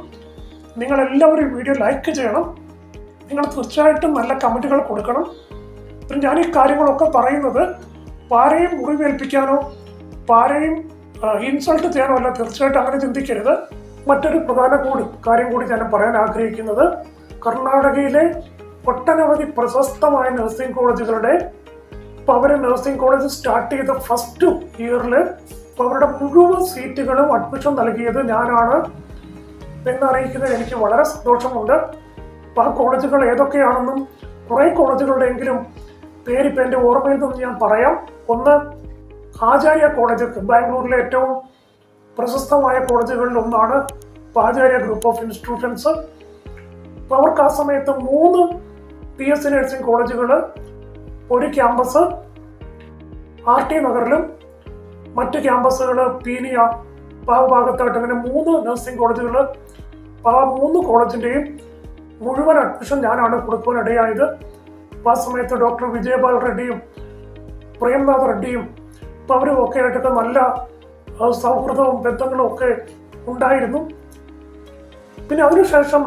നിങ്ങളെല്ലാവരും വീഡിയോ ലൈക്ക് ചെയ്യണം. നിങ്ങൾ തീർച്ചയായിട്ടും നല്ല കമൻറ്റുകൾ കൊടുക്കണം. പിന്നെ ഞാൻ ഈ കാര്യങ്ങളൊക്കെ പറയുന്നത് ആരെയും മുറിവേൽപ്പിക്കാനോ ആരെയും ഇൻസൾട്ട് ചെയ്യാനോ അല്ല. തീർച്ചയായിട്ടും അങ്ങനെ ചിന്തിക്കരുത്. മറ്റൊരു പ്രധാന കാര്യം കൂടി ഞാൻ പറയാൻ ആഗ്രഹിക്കുന്നത്, കർണാടകയിലെ ഒട്ടനവധി പ്രശസ്തമായ നഴ്സിംഗ് കോളേജുകളുടെ അവർ നഴ്സിംഗ് കോളേജ് സ്റ്റാർട്ട് ചെയ്ത ഫസ്റ്റ് ഇയറിൽ അവരുടെ മുഴുവൻ സീറ്റുകളും അഡ്മിഷൻ നൽകിയത് ഞാനാണ് എന്നറിയിക്കുന്നതിൽ എനിക്ക് വളരെ സന്തോഷമുണ്ട്. ആ കോളേജുകൾ ഏതൊക്കെയാണെന്നും കുറേ കോളേജുകളുടെയെങ്കിലും പേരിപ്പോൾ എൻ്റെ ഓർമ്മയിൽ നിന്ന് ഞാൻ പറയാം. ഒന്ന്, ആചാര്യ കോളേജ്, ബാംഗ്ലൂരിലെ ഏറ്റവും പ്രശസ്തമായ കോളേജുകളിൽ ഒന്നാണ് ആചാര്യ ഗ്രൂപ്പ് ഓഫ് ഇൻസ്റ്റിറ്റ്യൂഷൻസ്. അവർക്ക് ആ സമയത്ത് 3 PSC നഴ്സിംഗ് കോളേജുകൾ, ഒരു ക്യാമ്പസ് RT നഗറിലും മറ്റ് ക്യാമ്പസുകൾ പീനിയ ഭാഗത്തായിട്ട്, അങ്ങനെ 3 നഴ്സിംഗ് കോളേജുകൾ. ആ 3 കോളേജിൻ്റെയും മുഴുവൻ അഡ്മിഷൻ ഞാനാണ് കൊടുക്കുവാനിടയായത്. ആ സമയത്ത് ഡോക്ടർ വിജയപാൽ റെഡ്ഡിയും പ്രേംനാഥ് റെഡ്ഡിയും അവരും ഒക്കെ ആയിട്ടൊക്കെ നല്ല സൗഹൃദവും ബന്ധങ്ങളും ഒക്കെ ഉണ്ടായിരുന്നു. പിന്നെ അതിനുശേഷം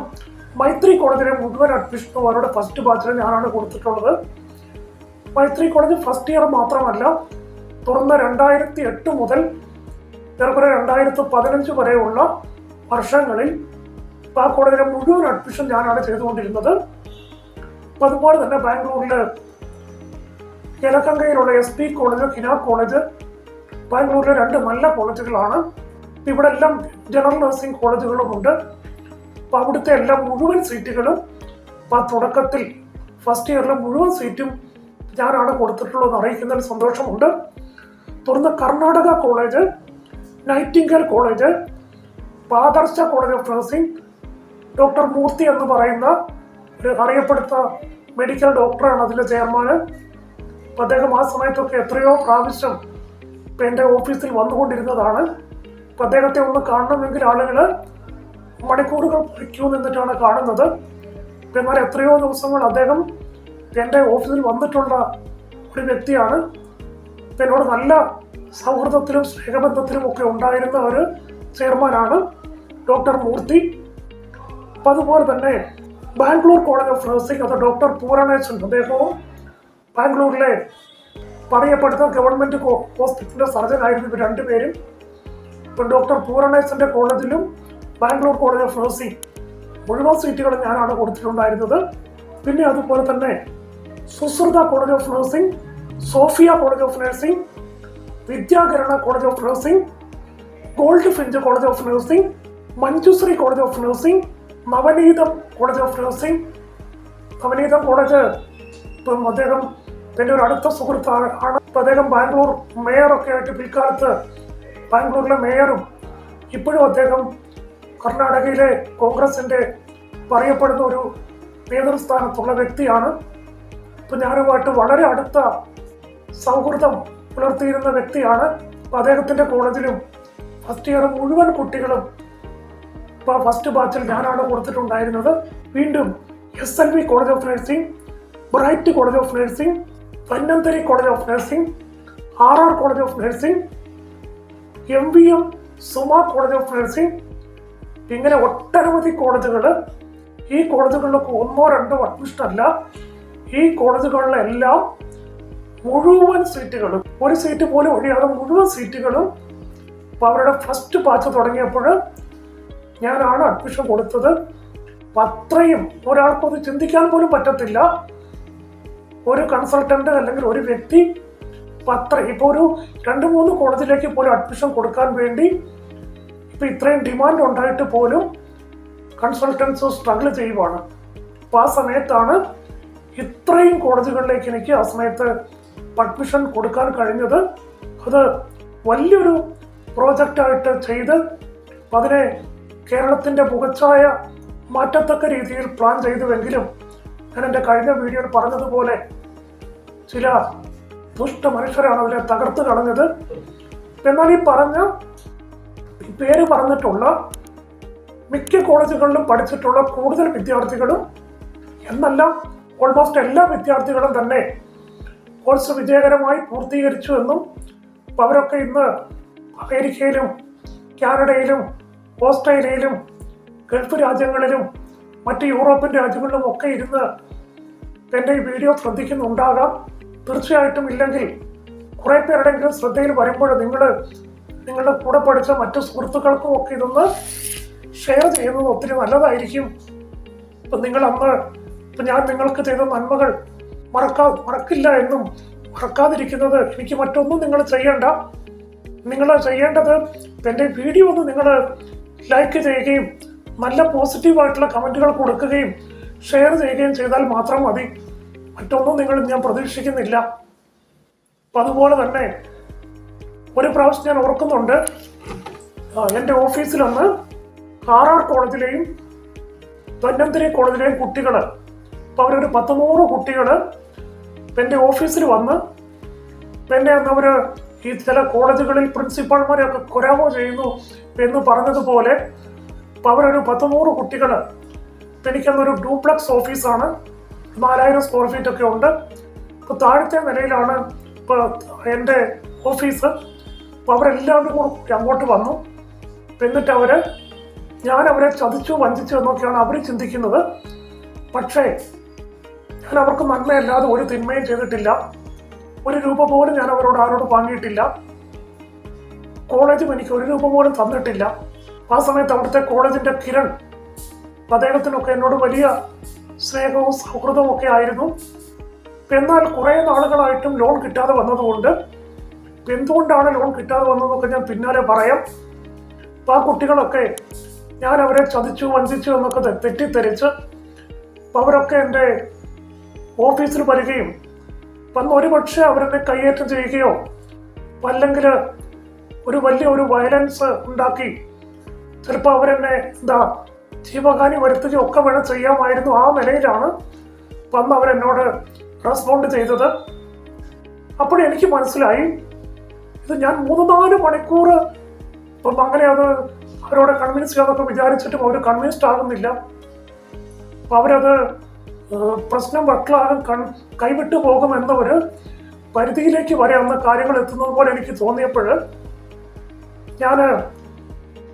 മൈത്രി കോളേജിലെ മുഴുവൻ അഡ്മിഷനും അവരുടെ ഫസ്റ്റ് ബാച്ചിൽ ഞാനാണ് കൊടുത്തിട്ടുള്ളത്. മൈത്രി കോളേജ് ഫസ്റ്റ് ഇയർ മാത്രമല്ല, തുറന്ന 2008 മുതൽ 2015 വരെയുള്ള വർഷങ്ങളിൽ ആ കോളേജിലെ മുഴുവൻ അഡ്മിഷൻ ഞാനാണ് ചെയ്തുകൊണ്ടിരുന്നത്. അതുപോലെ തന്നെ ബാംഗ്ലൂരിലെ യലഹങ്കയിലുള്ള SP കോളേജ്, ഹിന കോളേജ് ബാംഗ്ലൂരിലെ 2 നല്ല കോളേജുകളാണ്. ഇവിടെ എല്ലാം ജനറൽ നഴ്സിംഗ് കോളേജുകളുമുണ്ട്. അപ്പം അവിടുത്തെ എല്ലാം മുഴുവൻ സീറ്റുകളും തുടക്കത്തിൽ ഫസ്റ്റ് ഇയറിലെ മുഴുവൻ സീറ്റും ഞാനാണ് കൊടുത്തിട്ടുള്ളത് അറിയിക്കുന്നതിൽ സന്തോഷമുണ്ട്. തുടർന്ന് കർണാടക കോളേജ്, നൈറ്റിംഗേൽ കോളേജ്, ആദർശ കോളേജ് ഓഫ് നഴ്സിംഗ്, ഡോക്ടർ മൂർത്തി എന്ന് പറയുന്ന ഒരു അറിയപ്പെടുന്ന മെഡിക്കൽ ഡോക്ടറാണ് അതിൻ്റെ ചെയർമാന്. അദ്ദേഹം ആ സമയത്തൊക്കെ എത്രയോ പ്രാവശ്യം എൻ്റെ ഓഫീസിൽ വന്നുകൊണ്ടിരുന്നതാണ്. അദ്ദേഹത്തെ ഒന്ന് കാണണമെങ്കിൽ ആളുകൾ മണിക്കൂറുകൾ ക്യൂ നിന്നിട്ടാണ് കാണുന്നത്. എന്നാൽ എത്രയോ ദിവസങ്ങൾ അദ്ദേഹം എൻ്റെ ഓഫീസിൽ വന്നിട്ടുള്ള ഒരു വ്യക്തിയാണ്. എന്നോട് നല്ല സൗഹൃദത്തിലും സ്നേഹബന്ധത്തിലും ഒക്കെ ഉണ്ടായിരുന്ന ഒരു ചെയർമാനാണ് ഡോക്ടർ മൂർത്തി. അപ്പം അതുപോലെ തന്നെ ബാംഗ്ലൂർ കോളേജ് ഓഫ് നഴ്സിംഗ്, അത് ഡോക്ടർ പൂരണേശൻ, അദ്ദേഹവും ബാംഗ്ലൂരിലെ പറയപ്പെടുന്ന ഗവൺമെൻറ് ഹോസ്പിറ്റലിലെ സർജനായിരുന്നു. ഇവർ 2 പേരും. ഇപ്പം ഡോക്ടർ പൂരണേശൻ്റെ കോളേജിലും ബാംഗ്ലൂർ കോളേജ് ഓഫ് നഴ്സിംഗ് മുഴുവൻ സീറ്റുകളും ഞാനാണ് കൊടുത്തിട്ടുണ്ടായിരുന്നത്. പിന്നെ അതുപോലെ തന്നെ Sushruta college of nursing, Sophia college of nursing, Vidyakarana college of nursing, Gold Finch college of nursing, Manjushree college of nursing, Navaneetham college of nursing. Navaneetham college ഇപ്പം അദ്ദേഹം എൻ്റെ ഒരു അടുത്ത സുഹൃത്താണ്. അദ്ദേഹം ബാംഗ്ലൂർ മേയറൊക്കെ ആയിട്ട് പിൽക്കാലത്ത് ബാംഗ്ലൂരിലെ മേയറും ഇപ്പോഴും അദ്ദേഹം കർണാടകയിലെ കോൺഗ്രസിൻ്റെ പറയപ്പെടുന്ന ഒരു നേതൃസ്ഥാനത്തുള്ള വ്യക്തിയാണ്. ഇപ്പം ഞാനുമായിട്ട് വളരെ അടുത്ത സൗഹൃദം പുലർത്തിയിരുന്ന വ്യക്തിയാണ്. അദ്ദേഹത്തിൻ്റെ കോളേജിലും ഫസ്റ്റ് ഇയർ മുഴുവൻ കുട്ടികളും ഇപ്പോൾ ഫസ്റ്റ് ബാച്ചിൽ ഞാനാണ് കൊടുത്തിട്ടുണ്ടായിരുന്നത്. വീണ്ടും SLV college of nursing, bright college of nursing, Dhanvantari college of nursing, RR college of nursing, MVM Suma college of nursing, ഇങ്ങനെ ഒട്ടനവധി കോളേജുകൾ. ഈ കോളേജുകളിലൊക്കെ 1-2 അഡ്മിഷൻ അല്ല, ഈ കോളേജുകളിലെല്ലാം മുഴുവൻ സീറ്റുകളും, ഒരു സീറ്റ് പോലും ഒഴിയാതെ മുഴുവൻ സീറ്റുകളും അവരുടെ ഫസ്റ്റ് ബാച്ച് തുടങ്ങിയപ്പോൾ ഞാനാണ് അഡ്മിഷൻ കൊടുത്തത്. അത്രയും ഒരാൾക്കത് ചിന്തിക്കാൻ പോലും പറ്റത്തില്ല. ഒരു കൺസൾട്ടന്റ് അല്ലെങ്കിൽ ഒരു വ്യക്തി ഇപ്പോൾ ഒരു 2-3 കോളേജിലേക്ക് പോലും അഡ്മിഷൻ കൊടുക്കാൻ വേണ്ടി ഇപ്പം ഇത്രയും ഡിമാൻഡ് ഉണ്ടായിട്ട് പോലും കൺസൾട്ടൻസ് സ്ട്രഗിൾ ചെയ്യുവാണ്. അപ്പോൾ ആ സമയത്താണ് ഇത്രയും കോളേജുകളിലേക്ക് എനിക്ക് ആ സമയത്ത് അഡ്മിഷൻ കൊടുക്കാൻ കഴിഞ്ഞത്. അത് വലിയൊരു പ്രോജക്റ്റായിട്ട് ചെയ്ത് അതിനെ കേരളത്തിൻ്റെ മുഖച്ഛായ മാറ്റത്തക്ക രീതിയിൽ പ്ലാൻ ചെയ്തുവെങ്കിലും ഞാൻ എൻ്റെ കഴിഞ്ഞ വീഡിയോയിൽ പറഞ്ഞതുപോലെ ചില ദുഷ്ട മനുഷ്യരാണ് അതിനെ തകർത്ത് കളഞ്ഞത്. എന്നാൽ ഈ പേര് പറഞ്ഞിട്ടുള്ള മിക്ക കോളേജുകളിലും പഠിച്ചിട്ടുള്ള കൂടുതൽ വിദ്യാർത്ഥികളും എന്നല്ല ഓൾമോസ്റ്റ് എല്ലാ വിദ്യാർത്ഥികളും തന്നെ കോഴ്സ് വിജയകരമായി പൂർത്തീകരിച്ചു എന്നും അപ്പം അവരൊക്കെ ഇന്ന് അമേരിക്കയിലും കാനഡയിലും ഓസ്ട്രേലിയയിലും ഗൾഫ് രാജ്യങ്ങളിലും മറ്റ് യൂറോപ്യൻ രാജ്യങ്ങളിലും ഒക്കെ ഇരുന്ന് എൻ്റെ ഈ വീഡിയോ ശ്രദ്ധിക്കുന്നുണ്ടാകാം. തീർച്ചയായിട്ടും ഇല്ലെങ്കിൽ കുറെ പേരുടെയെങ്കിലും ശ്രദ്ധയിൽ വരുമ്പോൾ നിങ്ങളുടെ കൂടെ പഠിച്ച മറ്റു സുഹൃത്തുക്കൾക്കും ഒക്കെ ഇതൊന്ന് ഷെയർ ചെയ്യുന്നത് ഒത്തിരി നല്ലതായിരിക്കും. ഇപ്പം ഞാൻ നിങ്ങൾക്ക് ചെയ്ത നന്മകൾ മറക്കില്ല എന്നും മറക്കാതിരിക്കുന്നത് എനിക്ക് മറ്റൊന്നും നിങ്ങൾ ചെയ്യേണ്ട. നിങ്ങൾ ചെയ്യേണ്ടത് എൻ്റെ വീഡിയോ ഒന്ന് നിങ്ങൾ ലൈക്ക് ചെയ്യുകയും നല്ല പോസിറ്റീവായിട്ടുള്ള കമൻറ്റുകൾ കൊടുക്കുകയും ഷെയർ ചെയ്യുകയും ചെയ്താൽ മാത്രം മതി. മറ്റൊന്നും ഞാൻ പ്രതീക്ഷിക്കുന്നില്ല. അപ്പം അതുപോലെ തന്നെ ഒരു പ്രാവശ്യം ഞാൻ ഓർക്കുന്നുണ്ട്, എൻ്റെ ഓഫീസിലൊന്ന് RR കോളേജിലെയും ധന്വന്തരി കോളേജിലെയും കുട്ടികൾ, അപ്പോൾ അവരൊരു 100 കുട്ടികൾ എൻ്റെ ഓഫീസിൽ വന്ന് പിന്നെ അവർ ഈ ചില കോളേജുകളിൽ പ്രിൻസിപ്പാൾമാരെയൊക്കെ കൊരാമോ ചെയ്യുന്നു എന്ന് പറഞ്ഞതുപോലെ അപ്പോൾ അവരൊരു 100 കുട്ടികൾ, എനിക്കതൊരു ഡ്യൂപ്ലക്സ് ഓഫീസാണ്, 4000 സ്ക്വയർ ഫീറ്റ് ഒക്കെ ഉണ്ട്. ഇപ്പോൾ താഴത്തെ നിലയിലാണ് ഇപ്പോൾ എൻ്റെ ഓഫീസ്. അപ്പോൾ അവരെല്ലാവരും കൂടി അങ്ങോട്ട് വന്നു. എന്നിട്ട് ഞാൻ അവരെ ചതിച്ചു വഞ്ചിച്ചു എന്നൊക്കെയാണ് അവർ ചിന്തിക്കുന്നത്. പക്ഷേ ഞാൻ അവർക്ക് നന്മയല്ലാതെ ഒരു തിന്മയും ചെയ്തിട്ടില്ല. 1 രൂപ പോലും ഞാൻ ആരോട് വാങ്ങിയിട്ടില്ല. കോളേജും എനിക്ക് 1 രൂപ പോലും തന്നിട്ടില്ല. ആ സമയത്ത് അവിടുത്തെ കോളേജിന്റെ കിരൺ, അദ്ദേഹത്തിനൊക്കെ എന്നോട് വലിയ സ്നേഹവും സൗഹൃദവും ഒക്കെ ആയിരുന്നു. എന്നാൽ കുറെ നാളുകളായിട്ടും ലോൺ കിട്ടാതെ വന്നതുകൊണ്ട് എന്തുകൊണ്ടാണ് ലോൺ കിട്ടാതെ വന്നതെന്നൊക്കെ ഞാൻ പിന്നാലെ പറയാം. ആ കുട്ടികളൊക്കെ ഞാൻ അവരെ ചതിച്ചു വഞ്ചിച്ചു എന്നൊക്കെ തെറ്റിദ്ധരിച്ച് അവരൊക്കെ എൻ്റെ ഓഫീസിൽ വരികയും വന്ന് ഒരുപക്ഷെ അവരെന്നെ കയ്യേറ്റം ചെയ്യുകയോ അല്ലെങ്കിൽ ഒരു വയലൻസ് ഉണ്ടാക്കി ചിലപ്പോൾ അവരെന്നെ ജീവഹാനി വരുത്തുകയോ ഒക്കെ വേണം ചെയ്യാമായിരുന്നു. ആ നിലയിലാണ് വന്ന് അവരെന്നോട് റെസ്പോണ്ട് ചെയ്തത്. അപ്പോഴെനിക്ക് മനസ്സിലായി, ഇത് ഞാൻ 3-4 മണിക്കൂർ ഇപ്പം അങ്ങനെ അവരോട് കൺവിൻസ് ചെയ്യാന്നൊക്കെ വിചാരിച്ചിട്ടും അവർ കൺവിൻസ്ഡ് ആകുന്നില്ല. അപ്പം അവരത് പ്രശ്നം വഷളാകും, കൈവിട്ടു പോകുമെന്ന ഒരു പരിധിയിലേക്ക് വരെ അന്ന് കാര്യങ്ങൾ എത്തുന്നത് പോലെ എനിക്ക് തോന്നിയപ്പോൾ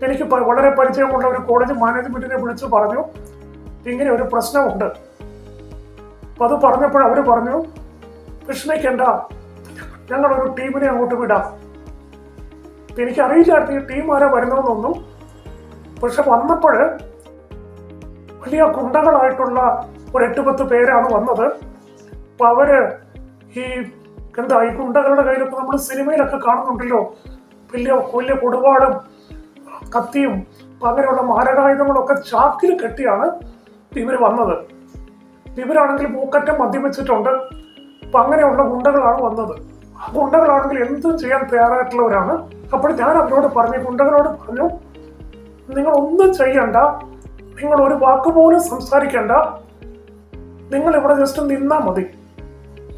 എനിക്ക് വളരെ പരിചയമുള്ള ഒരു കോളേജ് മാനേജ്മെന്റിനെ വിളിച്ച് പറഞ്ഞു, ഇങ്ങനെ ഒരു പ്രശ്നമുണ്ട്. അപ്പം അത് പറഞ്ഞപ്പോൾ അവർ പറഞ്ഞു, വിഷമിക്കണ്ട, ഞങ്ങളൊരു ടീമിനെ അങ്ങോട്ട് വിടാം. എനിക്കറിയില്ലായിരുന്നു ഈ ടീം ആരാ വരുന്നതെന്നൊന്നും. പക്ഷെ വന്നപ്പോൾ വലിയ ഗുണ്ടകളായിട്ടുള്ള ഒരു 8-10 പേരാണ് വന്നത്. അപ്പൊ അവര് ഈ ഗുണ്ടകളുടെ കയ്യിലൊക്കെ നമ്മൾ സിനിമയിലൊക്കെ കാണുന്നുണ്ടല്ലോ, വലിയ കൊടുവാളും കത്തിയും അങ്ങനെയുള്ള മാരകായുധങ്ങളൊക്കെ ചാക്കിൽ കെട്ടിയാണ് ഇവർ വന്നത്. ഇവരാണെങ്കിൽ മൂക്കറ്റം മദ്യപിച്ചിട്ടുണ്ട്. അപ്പൊ അങ്ങനെയുള്ള ഗുണ്ടകളാണ് വന്നത്. ആ ഗുണ്ടകളാണെങ്കിൽ എന്തും ചെയ്യാൻ തയ്യാറായിട്ടുള്ളവരാണ്. അപ്പോൾ ഞാൻ അവരോട് ഗുണ്ടകളോട് പറഞ്ഞു, നിങ്ങൾ ഒന്നും ചെയ്യണ്ട, നിങ്ങൾ ഒരു വാക്ക് പോലും സംസാരിക്കണ്ട, നിങ്ങൾ ഇവിടെ ജസ്റ്റ് നിന്നാൽ മതി,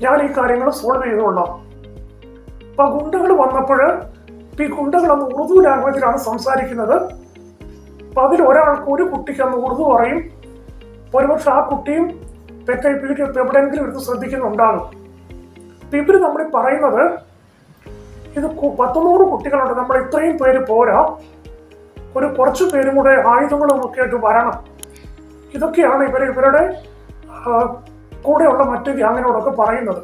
ഞാൻ ഈ കാര്യങ്ങൾ സോൾവ് ചെയ്തോളാം. അപ്പൊ ഗുണ്ടകൾ വന്നപ്പോൾ ഈ ഗുണ്ടകൾ അന്ന് ഉറുദു ലാംഗ്വേജിലാണ് സംസാരിക്കുന്നത്. അപ്പൊ അതിൽ ഒരു കുട്ടിക്ക് അന്ന് ഉറുദു പറയും. ഒരുപക്ഷെ ആ കുട്ടിയും എവിടെയെങ്കിലും എടുത്ത് ശ്രദ്ധിക്കുന്നുണ്ടാകും. ഇവര് നമ്മൾ പറയുന്നത്, ഇത് 100 കുട്ടികളുണ്ട്, നമ്മൾ ഇത്രയും പേര് പോരാ, കുറച്ചു പേരും കൂടെ ആയുധങ്ങളും ഒക്കെ ആയിട്ട് വരണം. ഇതൊക്കെയാണ് ഇവരുടെ കൂടെയുള്ള മറ്റു ഗ്യാങ്ങിനോടൊക്കെ പറയുന്നത്.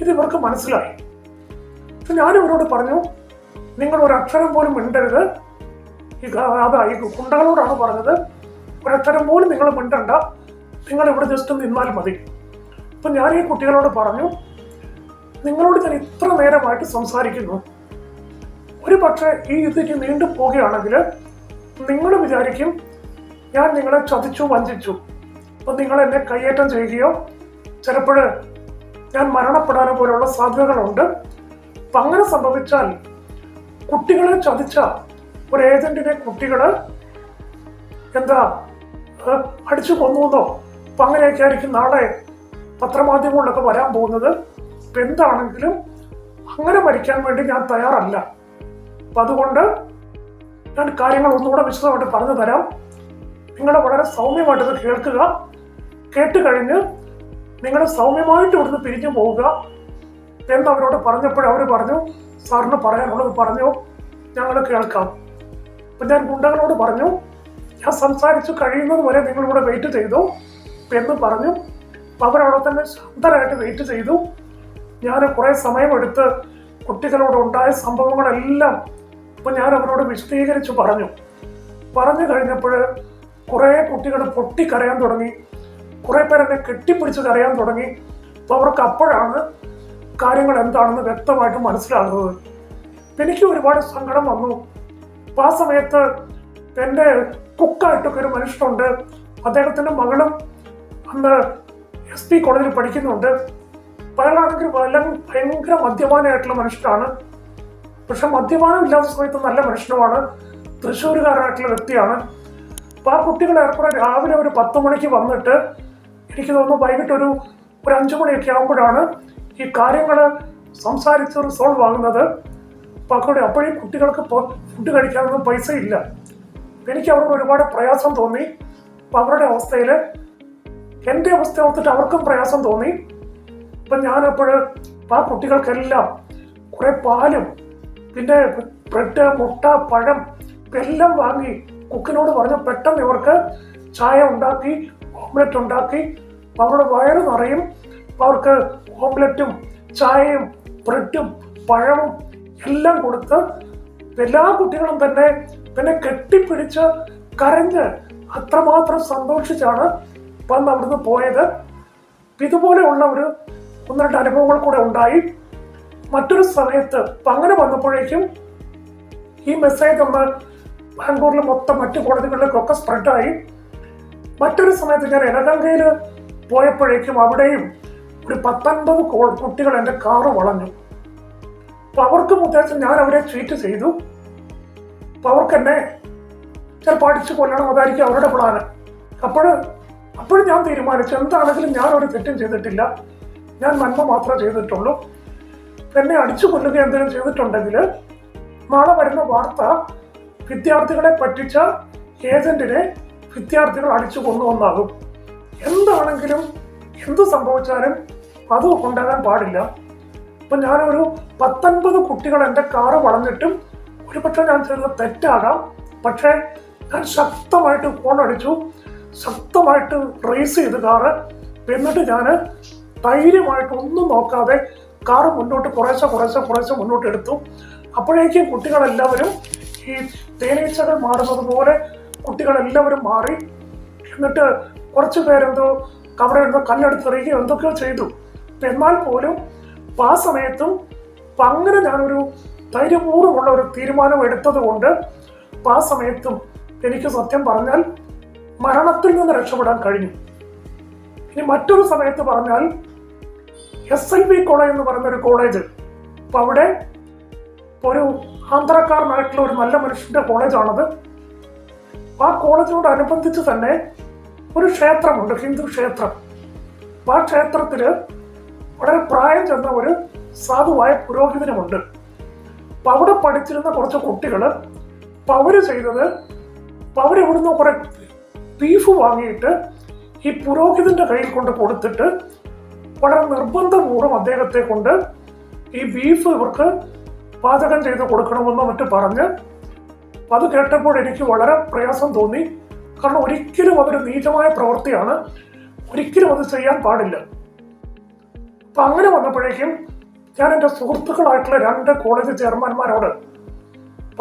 ഇത് ഇവർക്ക് മനസ്സിലായി. ഞാൻ ഇവരോട് പറഞ്ഞു, നിങ്ങൾ ഒരു അക്ഷരം പോലും മിണ്ടരുത്. ഈ ഗുണ്ടകളോടാണ് പറഞ്ഞത്, ഒരക്ഷരം പോലും നിങ്ങൾ മിണ്ടണ്ട, നിങ്ങൾ ഇവിടെ ജസ്റ്റ് നിന്നാൽ മതി. അപ്പൊ ഞാൻ ഈ കുട്ടികളോട് പറഞ്ഞു, നിങ്ങളോട് ഞാൻ ഇത്ര നേരമായിട്ട് സംസാരിക്കുന്നു, ഒരു പക്ഷേ ഇതിന് നീണ്ടു പോവുകയാണെങ്കിൽ നിങ്ങൾ വിചാരിക്കും ഞാൻ നിങ്ങളെ ചതിച്ചു വഞ്ചിച്ചു, അപ്പൊ നിങ്ങൾ എന്നെ കയ്യേറ്റം ചെയ്യുകയോ ചിലപ്പോൾ ഞാൻ മരണപ്പെടാനോ പോലുള്ള സാധ്യതകളുണ്ട്. അപ്പൊ അങ്ങനെ സംഭവിച്ചാൽ കുട്ടികളെ ചതിച്ച ഒരു ഏജന്റിനെ കുട്ടികള് അടിച്ചു കൊന്നുവെന്നോ അപ്പൊ അങ്ങനെയൊക്കെ ആയിരിക്കും നാളെ പത്രമാധ്യമങ്ങളിലൊക്കെ വരാൻ പോകുന്നത്. അപ്പൊ എന്താണെങ്കിലും അങ്ങനെ മരിക്കാൻ വേണ്ടി ഞാൻ തയ്യാറല്ല. അപ്പൊ അതുകൊണ്ട് ഞാൻ കാര്യങ്ങൾ ഒന്നുകൂടെ വിശദമായിട്ട് പറഞ്ഞു തരാം. നിങ്ങൾ വളരെ സൗമ്യമായിട്ടത് കേൾക്കുക. കേട്ട് കഴിഞ്ഞ് നിങ്ങൾ സൗമ്യമായിട്ട് ഇവിടുന്ന് പിരിഞ്ഞു പോവുക എന്ന് അവരോട് പറഞ്ഞപ്പോൾ അവർ പറഞ്ഞു, സാറിന് പറയാനുള്ളത് പറഞ്ഞു, ഞങ്ങൾ കേൾക്കാം. അപ്പം ഞാൻ ഗുണ്ടകളോട് പറഞ്ഞു, ഞാൻ സംസാരിച്ചു കഴിയുന്നത് വരെ നിങ്ങളിവിടെ വെയിറ്റ് ചെയ്തു എന്ന് പറഞ്ഞു. അവരവിടെ തന്നെ ശാന്തരായിട്ട് വെയിറ്റ് ചെയ്തു. ഞാൻ കുറേ സമയമെടുത്ത് കുട്ടികളോട് ഉണ്ടായ സംഭവങ്ങളെല്ലാം ഇപ്പം ഞാൻ അവരോട് വിശദീകരിച്ച് പറഞ്ഞു കഴിഞ്ഞപ്പോൾ കുറേ കുട്ടികൾ പൊട്ടിക്കരയാൻ തുടങ്ങി. കുറേ പേരെന്നെ കെട്ടിപ്പിടിച്ച് കരയാൻ തുടങ്ങി. അപ്പോൾ അവർക്ക് അപ്പോഴാണ് കാര്യങ്ങൾ എന്താണെന്ന് വ്യക്തമായിട്ട് മനസ്സിലാകുന്നത്. എനിക്ക് ഒരുപാട് സങ്കടം വന്നു. അപ്പം ആ സമയത്ത് എൻ്റെ കുക്കായിട്ടൊക്കെ ഒരു മനുഷ്യനുണ്ട്. അദ്ദേഹത്തിൻ്റെ മകളും അന്ന് SP കോളേജിൽ പഠിക്കുന്നുണ്ട്. അയാളാണെങ്കിൽ ഭയങ്കര മദ്യപാനായിട്ടുള്ള മനുഷ്യനാണ്. പക്ഷെ മദ്യപാനം ഇല്ലാത്ത സമയത്ത് നല്ല മനുഷ്യനുമാണ്. തൃശ്ശൂരുകാരനായിട്ടുള്ള വ്യക്തിയാണ്. അപ്പം ആ കുട്ടികൾ ഏർപ്പെടെ രാവിലെ ഒരു 10 മണിക്ക് വന്നിട്ട് എനിക്ക് തോന്നുന്നു വൈകിട്ട് ഒരു 5 മണിയൊക്കെ ആകുമ്പോഴാണ് ഈ കാര്യങ്ങൾ സംസാരിച്ച് റിസോൾവ് ആകുന്നത്. അപ്പം അപ്പോഴേ കുട്ടികൾക്ക് ഫുഡ് കഴിക്കാനൊന്നും പൈസ ഇല്ല. എനിക്ക് അവരോട് ഒരുപാട് പ്രയാസം തോന്നി. അപ്പം അവരുടെ അവസ്ഥയിൽ എൻ്റെ അവസ്ഥ ഓർത്തിട്ട് അവർക്കും പ്രയാസം തോന്നി. അപ്പം ഞാനപ്പോൾ ആ കുട്ടികൾക്കെല്ലാം കുറേ പാലും പിന്നെ ബ്രെഡ്, മുട്ട, പഴം എല്ലാം വാങ്ങി കുക്കിനോട് പറഞ്ഞു പെട്ടെന്ന് ഇവർക്ക് ചായ ഉണ്ടാക്കി ഓംലെറ്റ് ഉണ്ടാക്കി അവരുടെ വയറ് നിറയും. അവർക്ക് ഓംലെറ്റും ചായയും ബ്രെഡും പഴവും എല്ലാം കൊടുത്ത് എല്ലാ കുട്ടികളും തന്നെ കെട്ടിപ്പിടിച്ച് കരഞ്ഞ് അത്രമാത്രം സന്തോഷിച്ചാണ് വന്ന് അവിടുന്ന് പോയത്. ഇതുപോലെയുള്ള ഒരു 1-2 അനുഭവങ്ങൾ കൂടെ ഉണ്ടായി. മറ്റൊരു സമയത്ത് അങ്ങനെ വന്നപ്പോഴേക്കും ഈ മെസ്സേജ് ഒന്ന് ബാംഗ്ലൂരിൽ മൊത്തം മറ്റു കോളേജുകളിലേക്കൊക്കെ സ്പ്രെഡായി. മറ്റൊരു സമയത്ത് ഞാൻ എലഗങ്കയിൽ പോയപ്പോഴേക്കും അവിടെയും ഒരു 19 കുട്ടികൾ എൻ്റെ കാറ് വളഞ്ഞു. അപ്പം അവർക്കും ഉദ്ദേശം ഞാൻ അവരെ ട്രീറ്റ് ചെയ്തു. അപ്പം അവർക്ക് എന്നെ ചിലപ്പോൾ അടിച്ചു കൊല്ലണം, അതായിരിക്കും അവരുടെ പ്ലാന്. അപ്പോഴും ഞാൻ തീരുമാനിച്ചു എന്താണെങ്കിലും ഞാൻ ഒരു തെറ്റും ചെയ്തിട്ടില്ല, ഞാൻ നന്മ മാത്രമേ ചെയ്തിട്ടുള്ളൂ. എന്നെ അടിച്ചു കൊല്ലുക എന്തെങ്കിലും ചെയ്തിട്ടുണ്ടെങ്കിൽ നാളെ വരുന്ന വാർത്ത വിദ്യാർത്ഥികളെ പറ്റിച്ച ഏജന്റിനെ വിദ്യാർത്ഥികൾ അടിച്ചു കൊന്നുവന്നാകും. എന്താണെങ്കിലും എന്ത് സംഭവിച്ചാലും അത് ഉണ്ടാകാൻ പാടില്ല. അപ്പം ഞാനൊരു 19 കുട്ടികൾ എൻ്റെ കാറ് വളഞ്ഞിട്ടും ഒരുപക്ഷെ ഞാൻ ചെയ്തത് തെറ്റാകാം. പക്ഷേ ഞാൻ ശക്തമായിട്ട് ഫോൺ അടിച്ചു, ശക്തമായിട്ട് റേസ് ചെയ്ത് കാറ്. എന്നിട്ട് ഞാൻ ധൈര്യമായിട്ട് ഒന്നും നോക്കാതെ കാറ് മുന്നോട്ട് കുറേശ്ശെ മുന്നോട്ട് എടുത്തു. അപ്പോഴേക്കും കുട്ടികളെല്ലാവരും ഈ തേനീച്ചകൾ മാറുന്നത് പോലെ കുട്ടികളെല്ലാവരും മാറി. എന്നിട്ട് കുറച്ച് പേരെന്തോ അവിടെ എന്തോ കല്ലെടുത്തെറിയുകയോ എന്തൊക്കെയോ ചെയ്തു. എന്നാൽ പോലും ആ സമയത്തും അങ്ങനെ ഞാനൊരു ധൈര്യപൂർവ്വമുള്ള ഒരു തീരുമാനം എടുത്തത് കൊണ്ട് ആ സമയത്തും എനിക്ക് സത്യം പറഞ്ഞാൽ മരണത്തിൽ നിന്ന് രക്ഷപ്പെടാൻ കഴിഞ്ഞു. ഇനി മറ്റൊരു സമയത്ത് പറഞ്ഞാൽ SLV കോളേജ് എന്ന് പറയുന്നൊരു കോളേജ്, അപ്പം അവിടെ ഒരു ആന്ധ്രക്കാരനായിട്ടുള്ള ഒരു നല്ല മനുഷ്യന്റെ കോളേജാണത്. ആ കോളേജിനോടനുബന്ധിച്ച് തന്നെ ഒരു ക്ഷേത്രമുണ്ട്, ഹിന്ദു ക്ഷേത്രം. ആ ക്ഷേത്രത്തില് വളരെ പ്രായം ചെന്ന ഒരു സാധുവായ പുരോഹിതനുമുണ്ട്. അപ്പം അവിടെ പഠിച്ചിരുന്ന കുറച്ച് കുട്ടികൾ അവര് ചെയ്തത് അവരെവിടുന്ന് കുറെ ബീഫ് വാങ്ങിയിട്ട് ഈ പുരോഹിതന്റെ കയ്യിൽ കൊണ്ട് കൊടുത്തിട്ട് വളരെ നിർബന്ധപൂർവ്വം അദ്ദേഹത്തെ കൊണ്ട് ഈ ബീഫ് ഇവർക്ക് പാചകം ചെയ്ത് കൊടുക്കണമെന്നോ മറ്റു പറഞ്ഞ്. അത് കേട്ടപ്പോൾ എനിക്ക് വളരെ പ്രയാസം തോന്നി. കാരണം ഒരിക്കലും അതൊരു നീചമായ പ്രവൃത്തിയാണ്, ഒരിക്കലും അത് ചെയ്യാൻ പാടില്ല. അപ്പം അങ്ങനെ വന്നപ്പോഴേക്കും ഞാൻ എൻ്റെ സുഹൃത്തുക്കളായിട്ടുള്ള 2 കോളേജ് ചെയർമാൻമാരോട്,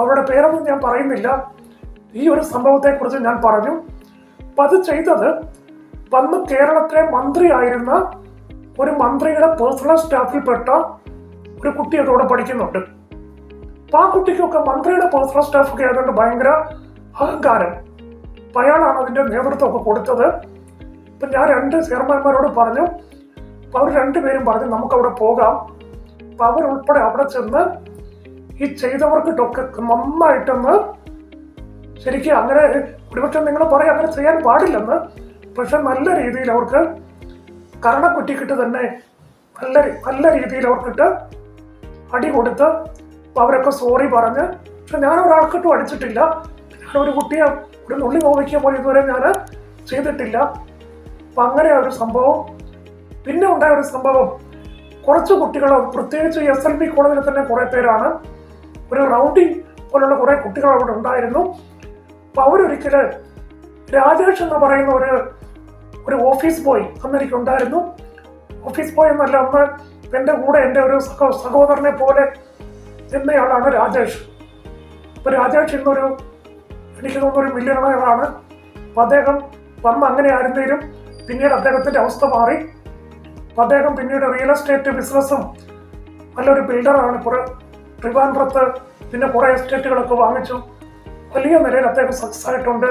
അവരുടെ പേരൊന്നും ഞാൻ പറയുന്നില്ല, ഈ ഒരു സംഭവത്തെക്കുറിച്ച് ഞാൻ പറഞ്ഞു. അപ്പം അത് ചെയ്തത് വന്ന് കേരളത്തിലെ മന്ത്രിയായിരുന്ന ഒരു മന്ത്രിയുടെ പേഴ്സണൽ സ്റ്റാഫിൽപ്പെട്ട ഒരു കുട്ടി അതോടെ പഠിക്കുന്നുണ്ട്. അപ്പം ആ കുട്ടിക്കൊക്കെ മന്ത്രിയുടെ പേഴ്സണൽ സ്റ്റാഫൊക്കെ ആയതുകൊണ്ട് ഭയങ്കര അഹങ്കാരം. അപ്പം അയാളാണ് അതിൻ്റെ നേതൃത്വമൊക്കെ കൊടുത്തത്. അപ്പം ഞാൻ 2 ചെയർമാൻമാരോട് പറഞ്ഞു. അപ്പം അവർ 2 പേരും പറഞ്ഞു നമുക്കവിടെ പോകാം. അപ്പം അവരുൾപ്പെടെ അവിടെ ചെന്ന് ഈ ചെയ്തവർക്കിട്ടൊക്കെ നന്നായിട്ടൊന്ന് ശരിക്കും അങ്ങനെ ഒരുപക്ഷെ നിങ്ങൾ പറയും അങ്ങനെ ചെയ്യാൻ പാടില്ലെന്ന്, പക്ഷെ നല്ല രീതിയിൽ അവർക്ക് കരണക്കുറ്റിക്കിട്ട് തന്നെ നല്ല രീതിയിൽ അവർക്കിട്ട് അടി കൊടുത്ത് അവരൊക്കെ സോറി പറഞ്ഞ്. പക്ഷെ ഞാൻ ഒരാൾക്കിട്ടും അടിച്ചിട്ടില്ല. ഞാനൊരു കുട്ടിയെ ഒരു നുള്ളി നോവിക്കുക പോലെ ഇതുവരെ ഞാൻ ചെയ്തിട്ടില്ല. അപ്പം അങ്ങനെ ഒരു സംഭവം. പിന്നെ ഉണ്ടായ ഒരു സംഭവം, കുറച്ച് കുട്ടികൾ, പ്രത്യേകിച്ച് SLB കോളേജിൽ തന്നെ കുറെ പേരാണ്, ഒരു റൗണ്ടിങ് പോലുള്ള കുറെ കുട്ടികൾ അവിടെ ഉണ്ടായിരുന്നു. അപ്പൊ അവരൊരിക്കല് രാജേഷ് എന്ന് പറയുന്ന ഒരു ഓഫീസ് ബോയ് അന്ന് എനിക്കുണ്ടായിരുന്നു. ഓഫീസ് ബോയ് എന്നല്ല, അന്ന് എൻ്റെ കൂടെ എൻ്റെ ഒരു സഹോദരനെ പോലെ എന്നയാളാണ് രാജേഷ്. അപ്പൊ രാജേഷ് ഇന്നൊരു, എനിക്ക് തോന്നുന്നൊരു മില്യണറാണ്. അപ്പൊ അദ്ദേഹം വന്ന് അങ്ങനെ ആയിരുന്നേലും പിന്നീട് അദ്ദേഹത്തിന്റെ അവസ്ഥ മാറി. അദ്ദേഹം പിന്നീട് റിയൽ എസ്റ്റേറ്റ് ബിസിനസ്സും നല്ലൊരു ബിൽഡറാണ്. ട്രിവാൻഡ്രത്ത് പിന്നെ കുറെ എസ്റ്റേറ്റുകളൊക്കെ വാങ്ങിച്ചു. വലിയ നിലയിൽ അദ്ദേഹം സക്സസ് ആയിട്ടുണ്ട്.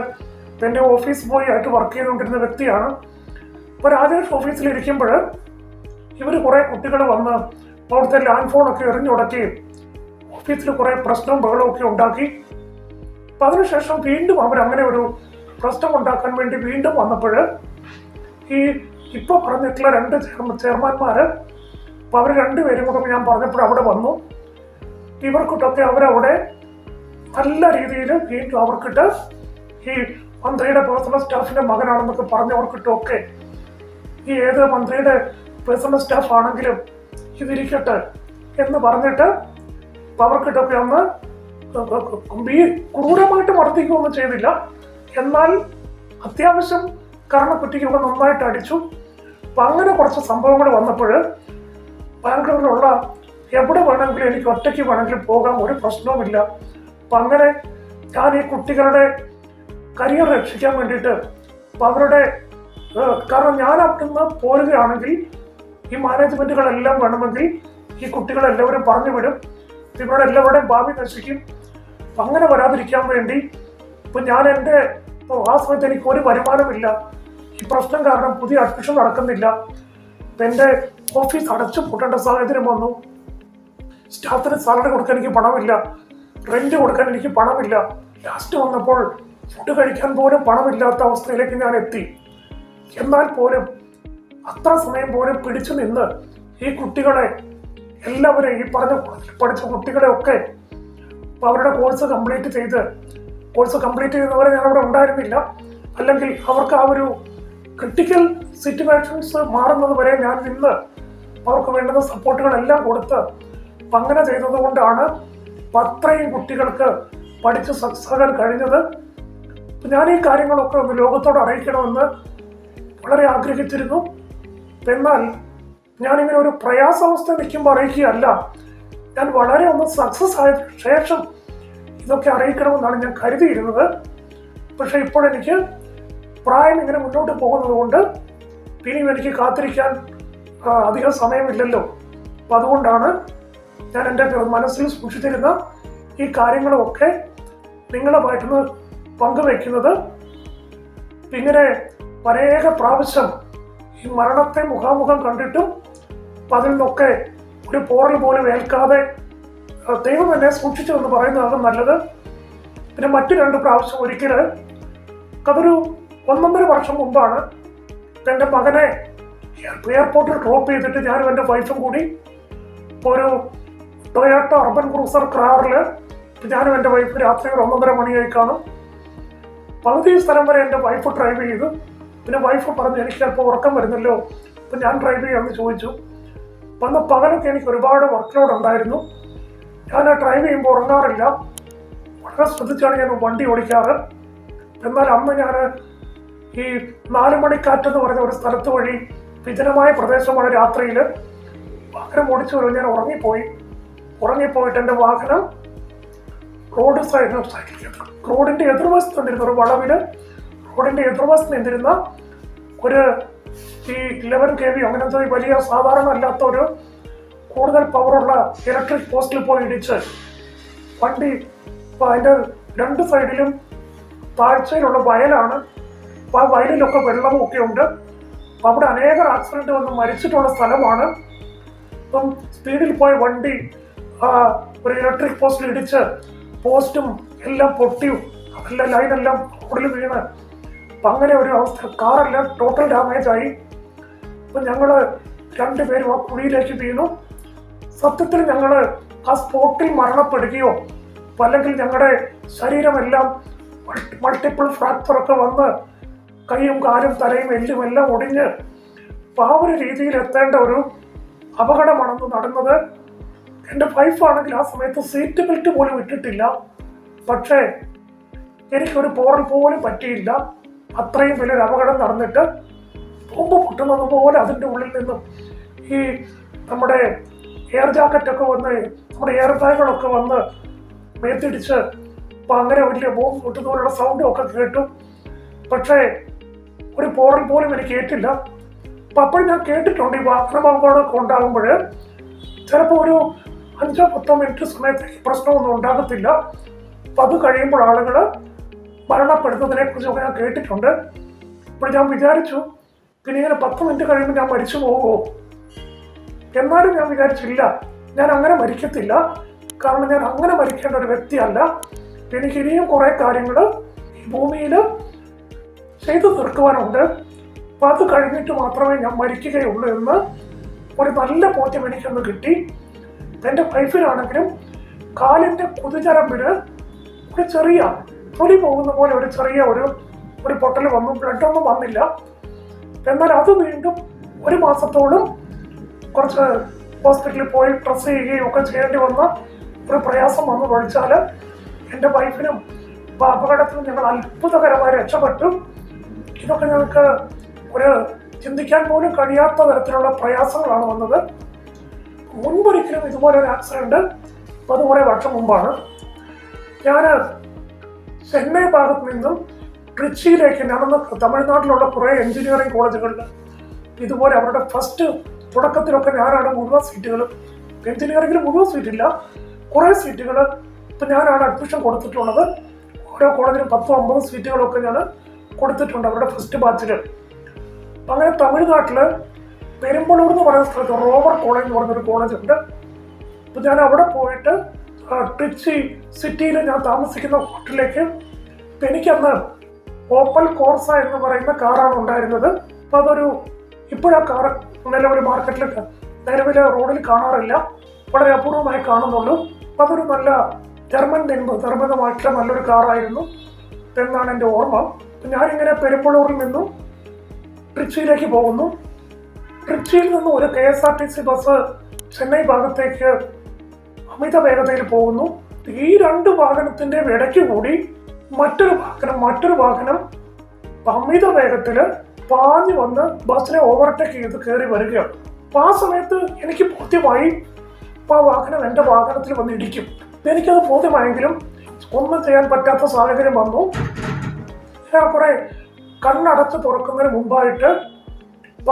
പിന്നെ ഓഫീസ് ബോയ് ആയിട്ട് വർക്ക് ചെയ്തുകൊണ്ടിരുന്ന വ്യക്തിയാണ്. അപ്പൊ രാജേഷ് ഓഫീസിലിരിക്കുമ്പോൾ ഇവർ കുറെ കുട്ടികൾ വന്ന് അവിടുത്തെ ലാൻഡ് ഫോണൊക്കെ എറിഞ്ഞുടക്കുകയും ഓഫീസിൽ കുറെ പ്രശ്നവും ബഹളവും ഒക്കെ ഉണ്ടാക്കി. അപ്പൊ അതിനുശേഷം വീണ്ടും അവരങ്ങനെ ഒരു പ്രശ്നം ഉണ്ടാക്കാൻ വേണ്ടി വീണ്ടും വന്നപ്പോൾ ഈ ഇപ്പൊ പറഞ്ഞിട്ടുള്ള 2 ചെയർമാന്മാര്, അപ്പൊ അവർ 2 പേരും കൂടെ ഞാൻ പറഞ്ഞപ്പോൾ അവിടെ വന്നു. ഇവർക്കിട്ടൊക്കെ അവരവിടെ നല്ല രീതിയിൽ വീണ്ടും അവർക്കിട്ട് ഈ മന്ത്രിയുടെ പേഴ്സണൽ സ്റ്റാഫിന്റെ മകനാണെന്നൊക്കെ പറഞ്ഞവർക്കിട്ടൊക്കെ ഈ ഏത് മന്ത്രിയുടെ പേഴ്സണൽ സ്റ്റാഫ് ആണെങ്കിലും ഇതിരിക്കട്ടെ എന്ന് പറഞ്ഞിട്ട് അവർക്കിട്ടൊക്കെ അന്ന് ക്രൂരമായിട്ട് മർദ്ദിക്കുകയൊന്നും ചെയ്തില്ല. എന്നാൽ അത്യാവശ്യം കരണക്കുറ്റിക്കൊക്കെ നന്നായിട്ട് അടിച്ചു. അപ്പൊ അങ്ങനെ കുറച്ച് സംഭവങ്ങൾ വന്നപ്പോൾ ബാംഗ്ലൂരിലുള്ള എവിടെ വേണമെങ്കിലും എനിക്ക് ഒറ്റയ്ക്ക് വേണമെങ്കിലും പോകാം, ഒരു പ്രശ്നവുമില്ല. അപ്പൊ അങ്ങനെ ഞാൻ ഈ കുട്ടികളുടെ കരിയർ രക്ഷിക്കാൻ വേണ്ടിയിട്ട് അവരുടെ, കാരണം ഞാൻ അവിടുന്ന് പോരുകയാണെങ്കിൽ ഈ മാനേജ്മെന്റുകളെല്ലാം വേണമെങ്കിൽ ഈ കുട്ടികളെല്ലാവരും പറഞ്ഞു വിടും, ഇവരുടെ എല്ലാവരുടെയും ഭാവി നശിക്കും. അങ്ങനെ വരാതിരിക്കാൻ വേണ്ടി ഇപ്പൊ ഞാൻ ആ സമയത്ത് എനിക്ക് ഒരു വരുമാനമില്ല. ഈ പ്രശ്നം കാരണം പുതിയ അഡ്മിഷൻ നടക്കുന്നില്ല. എന്റെ ഓഫീസ് അടച്ചു പൂട്ടേണ്ട സാഹചര്യം വന്നു. സ്റ്റാഫിന് സാലറി കൊടുക്കാൻ എനിക്ക് പണമില്ല, റെന്റ് കൊടുക്കാൻ എനിക്ക് പണമില്ല. ലാസ്റ്റ് വന്നപ്പോൾ ഫുഡ് കഴിക്കാൻ പോലും പണമില്ലാത്ത അവസ്ഥയിലേക്ക് ഞാൻ എത്തി. എന്നാൽ പോലും അത്ര സമയം പോലും പിടിച്ചു നിന്ന് ഈ കുട്ടികളെ എല്ലാവരെയും, ഈ പറഞ്ഞ പഠിച്ച കുട്ടികളെ ഒക്കെ അവരുടെ കോഴ്സ് കംപ്ലീറ്റ് ചെയ്യുന്നവരെ ഞാൻ അവിടെ ഉണ്ടായിരുന്നില്ല. അല്ലെങ്കിൽ അവർക്ക് ആ ഒരു ക്രിട്ടിക്കൽ സിറ്റുവേഷൻസ് മാറുന്നത് വരെ ഞാൻ നിന്ന് അവർക്ക് വേണ്ടുന്ന സപ്പോർട്ടുകളെല്ലാം കൊടുത്ത് അങ്ങനെ ചെയ്തത് കൊണ്ടാണ് അത്രയും കുട്ടികൾക്ക് പഠിച്ച് സക്സസ് ആകാൻ കഴിഞ്ഞത്. ഞാൻ ഈ കാര്യങ്ങളൊക്കെ ഒന്ന് ലോകത്തോട് അറിയിക്കണമെന്ന് വളരെ ആഗ്രഹിച്ചിരുന്നു. എന്നാൽ ഞാനിങ്ങനെ ഒരു പ്രയാസാവസ്ഥ നിൽക്കുമ്പോൾ അറിയിക്കുകയല്ല, ഞാൻ വളരെ ഒന്ന് സക്സസ് ആയ ശേഷം ഇതൊക്കെ അറിയിക്കണമെന്നാണ് ഞാൻ കരുതിയിരുന്നത്. പക്ഷെ ഇപ്പോഴെനിക്ക് പ്രായം ഇങ്ങനെ മുന്നോട്ട് പോകുന്നത് കൊണ്ട് ഇനിയും എനിക്ക് കാത്തിരിക്കാൻ അധികം സമയമില്ലല്ലോ. അപ്പം അതുകൊണ്ടാണ് ഞാൻ എൻ്റെ മനസ്സിൽ സൂക്ഷിച്ചിരുന്ന ഈ കാര്യങ്ങളൊക്കെ നിങ്ങളുമായിട്ടൊന്ന് പങ്കുവയ്ക്കുന്നത്. ഇങ്ങനെ അനേക പ്രാവശ്യം ഈ മരണത്തെ മുഖാമുഖം കണ്ടിട്ടും അതിൽ നിന്നൊക്കെ ഒരു പോറൽ പോലും ഏൽക്കാതെ ദൈവം എന്നെ സൂക്ഷിച്ചു എന്ന് പറയുന്നതാണ് നല്ലത്. പിന്നെ മറ്റു 2 പ്രാവശ്യം ഒരിക്കൽ, അതൊരു 1.5 വർഷം മുമ്പാണ്, എൻ്റെ മകനെ എയർപോർട്ടിൽ ഡ്രോപ്പ് ചെയ്തിട്ട് ഞാനും എൻ്റെ വൈഫും കൂടി ഒരു ടൊയോട്ട അർബൻ ക്രൂസർ കാറിൽ ഞാനും എൻ്റെ വൈഫ് രാത്രി 1:30 മണിയായി കാണും. പകുതി സ്ഥലം വരെ എൻ്റെ വൈഫ് ഡ്രൈവ് ചെയ്തു. പിന്നെ വൈഫ് പറഞ്ഞു എനിക്ക് ചിലപ്പോൾ ഉറക്കം വരുന്നല്ലോ, അപ്പം ഞാൻ ഡ്രൈവ് ചെയ്യാമെന്ന് ചോദിച്ചു. അന്ന് പകലൊക്കെ എനിക്ക് ഒരുപാട് വർക്ക് ലോഡ് ഉണ്ടായിരുന്നു. ഞാൻ ഡ്രൈവ് ചെയ്യുമ്പോൾ ഉറങ്ങാറില്ല, വളരെ ശ്രദ്ധിച്ചാണ് ഞാൻ വണ്ടി ഓടിക്കാറ്. എന്നാൽ അന്ന് ഞാൻ ഈ 4 മണിക്കാറ്റെന്ന് പറഞ്ഞ ഒരു സ്ഥലത്ത് വഴി, വിജനമായ പ്രദേശമാണ്, രാത്രിയിൽ വാഹനം ഓടിച്ചു വരും. ഞാൻ ഉറങ്ങിപ്പോയിട്ട് എൻ്റെ വാഹനം റോഡിന്റെ എതിർവശത്ത് നിന്നിരുന്ന ഒരു വളവില്, റോഡിന്റെ എതിർവശത്ത് നിന്നിരുന്ന ഒരു ഈ 11 kV അങ്ങനത്തെ വലിയ സാധാരണ അല്ലാത്ത ഒരു കൂടുതൽ പവറുള്ള ഇലക്ട്രിക് പോസ്റ്റിൽ പോയി ഇടിച്ച് വണ്ടി. അപ്പൊ അതിന്റെ 2 സൈഡിലും താഴ്ചയിലുള്ള വയലാണ്. അപ്പൊ ആ വയലിലൊക്കെ വെള്ളവും ഒക്കെ ഉണ്ട്. അപ്പൊ അവിടെ അനേകം ആക്സിഡന്റ് വന്ന് മരിച്ചിട്ടുള്ള സ്ഥലമാണ്. അപ്പം സ്പീഡിൽ പോയ വണ്ടി ഒരു ഇലക്ട്രിക് പോസ്റ്റിൽ ഇടിച്ച് പോസ്റ്റും എല്ലാം പൊട്ടിയും എല്ലാ ലൈനെല്ലാം റോഡിൽ വീണ് അപ്പൊ അങ്ങനെ ഒരു അവസ്ഥ. കാറെല്ലാം ടോട്ടൽ ഡാമേജ് ആയി. അപ്പൊ ഞങ്ങള് 2 പേരും ആ കുഴിയിലേക്ക് വീണു. സത്യത്തിൽ ഞങ്ങള് ആ സ്പോട്ടിൽ മരണപ്പെടുകയോ അല്ലെങ്കിൽ ഞങ്ങളുടെ ശരീരമെല്ലാം മൾട്ടിപ്പിൾ ഫ്രാക്ചർ ഒക്കെ വന്ന് കൈയും കാലും തലയും എല്ലും എല്ലാം ഒടിഞ്ഞ് ആ ഒരു രീതിയിൽ എത്തേണ്ട ഒരു അപകടമാണെന്ന് നടന്നത്. എൻ്റെ വൈഫാണെങ്കിൽ ആ സമയത്ത് സീറ്റ് ബെൽറ്റ് പോലും ഇട്ടിട്ടില്ല. പക്ഷേ എനിക്കൊരു പോറൽ പോലും പറ്റിയില്ല. അത്രയും വലിയൊരു അപകടം നടന്നിട്ട് ബോംബ് പൊട്ടുന്നത് പോലെ അതിൻ്റെ ഉള്ളിൽ നിന്നും ഈ നമ്മുടെ എയർ ജാക്കറ്റൊക്കെ വന്ന് നമ്മുടെ എയർ ബാഗുകളൊക്കെ വന്ന് മേത്തിടിച്ച് അപ്പം അങ്ങനെ വലിയ ബോംബ് പൊട്ടുന്നതിനുള്ള സൗണ്ടും ഒക്കെ കേട്ടു. പക്ഷേ ഒരു പോറൽ പോലും എനിക്ക് ഏറ്റില്ല. അപ്പം അപ്പോഴും ഞാൻ കേട്ടിട്ടുണ്ട് ഈ വാഹനാപകടമൊക്കെ ഉണ്ടാകുമ്പോൾ ചിലപ്പോൾ ഒരു 5-10 മിനിറ്റ് സമയത്തേക്ക് പ്രശ്നമൊന്നും ഉണ്ടാകത്തില്ല. അപ്പം അത് കഴിയുമ്പോൾ ആളുകൾ മരണപ്പെടുന്നതിനെ കുറിച്ചൊക്കെ ഞാൻ കേട്ടിട്ടുണ്ട്. അപ്പോൾ ഞാൻ വിചാരിച്ചു പിന്നെ ഇങ്ങനെ 10 മിനിറ്റ് കഴിയുമ്പോൾ ഞാൻ മരിച്ചു പോകുമോ? എന്നാലും ഞാൻ വിചാരിച്ചില്ല, ഞാൻ അങ്ങനെ മരിക്കത്തില്ല. കാരണം ഞാൻ അങ്ങനെ മരിക്കേണ്ട ഒരു വ്യക്തിയല്ല. എനിക്ക് ഇനിയും കുറേ കാര്യങ്ങൾ ഈ ഭൂമിയിൽ ചെയ്തു തീർക്കുവാനുണ്ട്. അപ്പം അത് കഴിഞ്ഞിട്ട് മാത്രമേ ഞാൻ മരിക്കുകയുള്ളൂ എന്ന് ഒരു നല്ല ബോധ്യം എനിക്കൊന്ന് കിട്ടി. എൻ്റെ വൈഫിനാണെങ്കിലും കാലിൻ്റെ കുതിചരമ്പിന് ഒരു ചെറിയ തൊലി പോകുന്ന പോലെ ഒരു ചെറിയ ഒരു പൊട്ടൽ വന്നു. ബ്ലഡൊന്നും വന്നില്ല. എന്നാൽ അത് വീണ്ടും 1 മാസത്തോളം കുറച്ച് ഹോസ്പിറ്റലിൽ പോയി ഡ്രസ് ചെയ്യുകയും ഒക്കെ ചെയ്യേണ്ടി വന്ന ഒരു പ്രയാസം വന്നു പഠിച്ചാൽ എൻ്റെ വൈഫിനും അപകടത്തിനും ഞങ്ങൾ അത്ഭുതകരമായി രക്ഷപ്പെട്ടു. ഇതൊക്കെ ഞങ്ങൾക്ക് ഒരു ചിന്തിക്കാൻ പോലും കഴിയാത്ത തരത്തിലുള്ള പ്രയാസങ്ങളാണ് വന്നത്. മുൻപൊരിക്കലും ഇതുപോലെ ഒരു ആക്സിഡന്റ് 10 വർഷം മുമ്പാണ്. ഞാൻ ചെന്നൈ ഭാഗത്ത് നിന്നും ട്രിച്ചിയിലേക്ക് നടന്ന് തമിഴ്നാട്ടിലുള്ള കുറേ എഞ്ചിനീയറിംഗ് കോളേജുകളിൽ ഇതുപോലെ അവരുടെ ഫസ്റ്റ് തുടക്കത്തിലൊക്കെ ഞാനാണ് മുഴുവൻ സീറ്റുകളും, എഞ്ചിനീയറിംഗിൽ മുഴുവൻ സീറ്റില്ല, കുറേ സീറ്റുകൾ ഇപ്പം ഞാനാണ് അഡ്മിഷൻ കൊടുത്തിട്ടുള്ളത്. ഓരോ കോളേജിലും 10-50 സീറ്റുകളൊക്കെ ഞാൻ കൊടുത്തിട്ടുണ്ട് അവരുടെ ഫസ്റ്റ് ബാച്ചിൽ. അങ്ങനെ തമിഴ്നാട്ടിൽ പെരുമ്പളൂർ എന്ന് പറയുന്ന സ്ഥലത്ത് റോവർ കോളേജ് എന്ന് പറഞ്ഞൊരു കോളേജ് ഉണ്ട്. അപ്പം ഞാൻ അവിടെ പോയിട്ട് ട്രിച്ചി സിറ്റിയിൽ ഞാൻ താമസിക്കുന്ന ഹോട്ടലിലേക്ക്, ഇപ്പം എനിക്കന്ന് ഓപ്പൽ കോർസ എന്ന് പറയുന്ന കാറാണ് ഉണ്ടായിരുന്നത്. അപ്പം അതൊരു ഇപ്പോഴാ കാർ നിലവിൽ മാർക്കറ്റിൽ നിലവിൽ റോഡിൽ കാണാറില്ല, വളരെ അപൂർവമായി കാണുന്നുള്ളൂ. അപ്പം അതൊരു നല്ല ജർമ്മൻ നിർമ്മിതമായിട്ടുള്ള നല്ലൊരു കാറായിരുന്നു എന്നാണ് എൻ്റെ ഓർമ്മ. ഞാനിങ്ങനെ പെരുമ്പളൂരിൽ നിന്നും ട്രിച്ചിയിലേക്ക് പോകുന്നു. ട്രിച്ചിയിൽ നിന്നും ഒരു KSRTC ബസ് ചെന്നൈ ഭാഗത്തേക്ക് അമിത വേഗതയിൽ പോകുന്നു. ഈ 2 വാഹനത്തിൻ്റെ ഇടയ്ക്ക് കൂടി മറ്റൊരു വാഹനം അമിത വേഗത്തിൽ പാഞ്ഞു വന്ന് ബസ്സിനെ ഓവർടേക്ക് ചെയ്ത് കയറി വരികയാണ്. അപ്പം ആ സമയത്ത് എനിക്ക് ബോധ്യമായി ആ വാഹനം എൻ്റെ വാഹനത്തിൽ വന്ന് ഇടിക്കും. എനിക്കത് ബോധ്യമായെങ്കിലും ഒന്നും ചെയ്യാൻ പറ്റാത്ത സാഹചര്യം വന്നു. ഏറെക്കുറെ കണ്ണടച്ച് തുറക്കുന്നതിന് മുമ്പായിട്ട്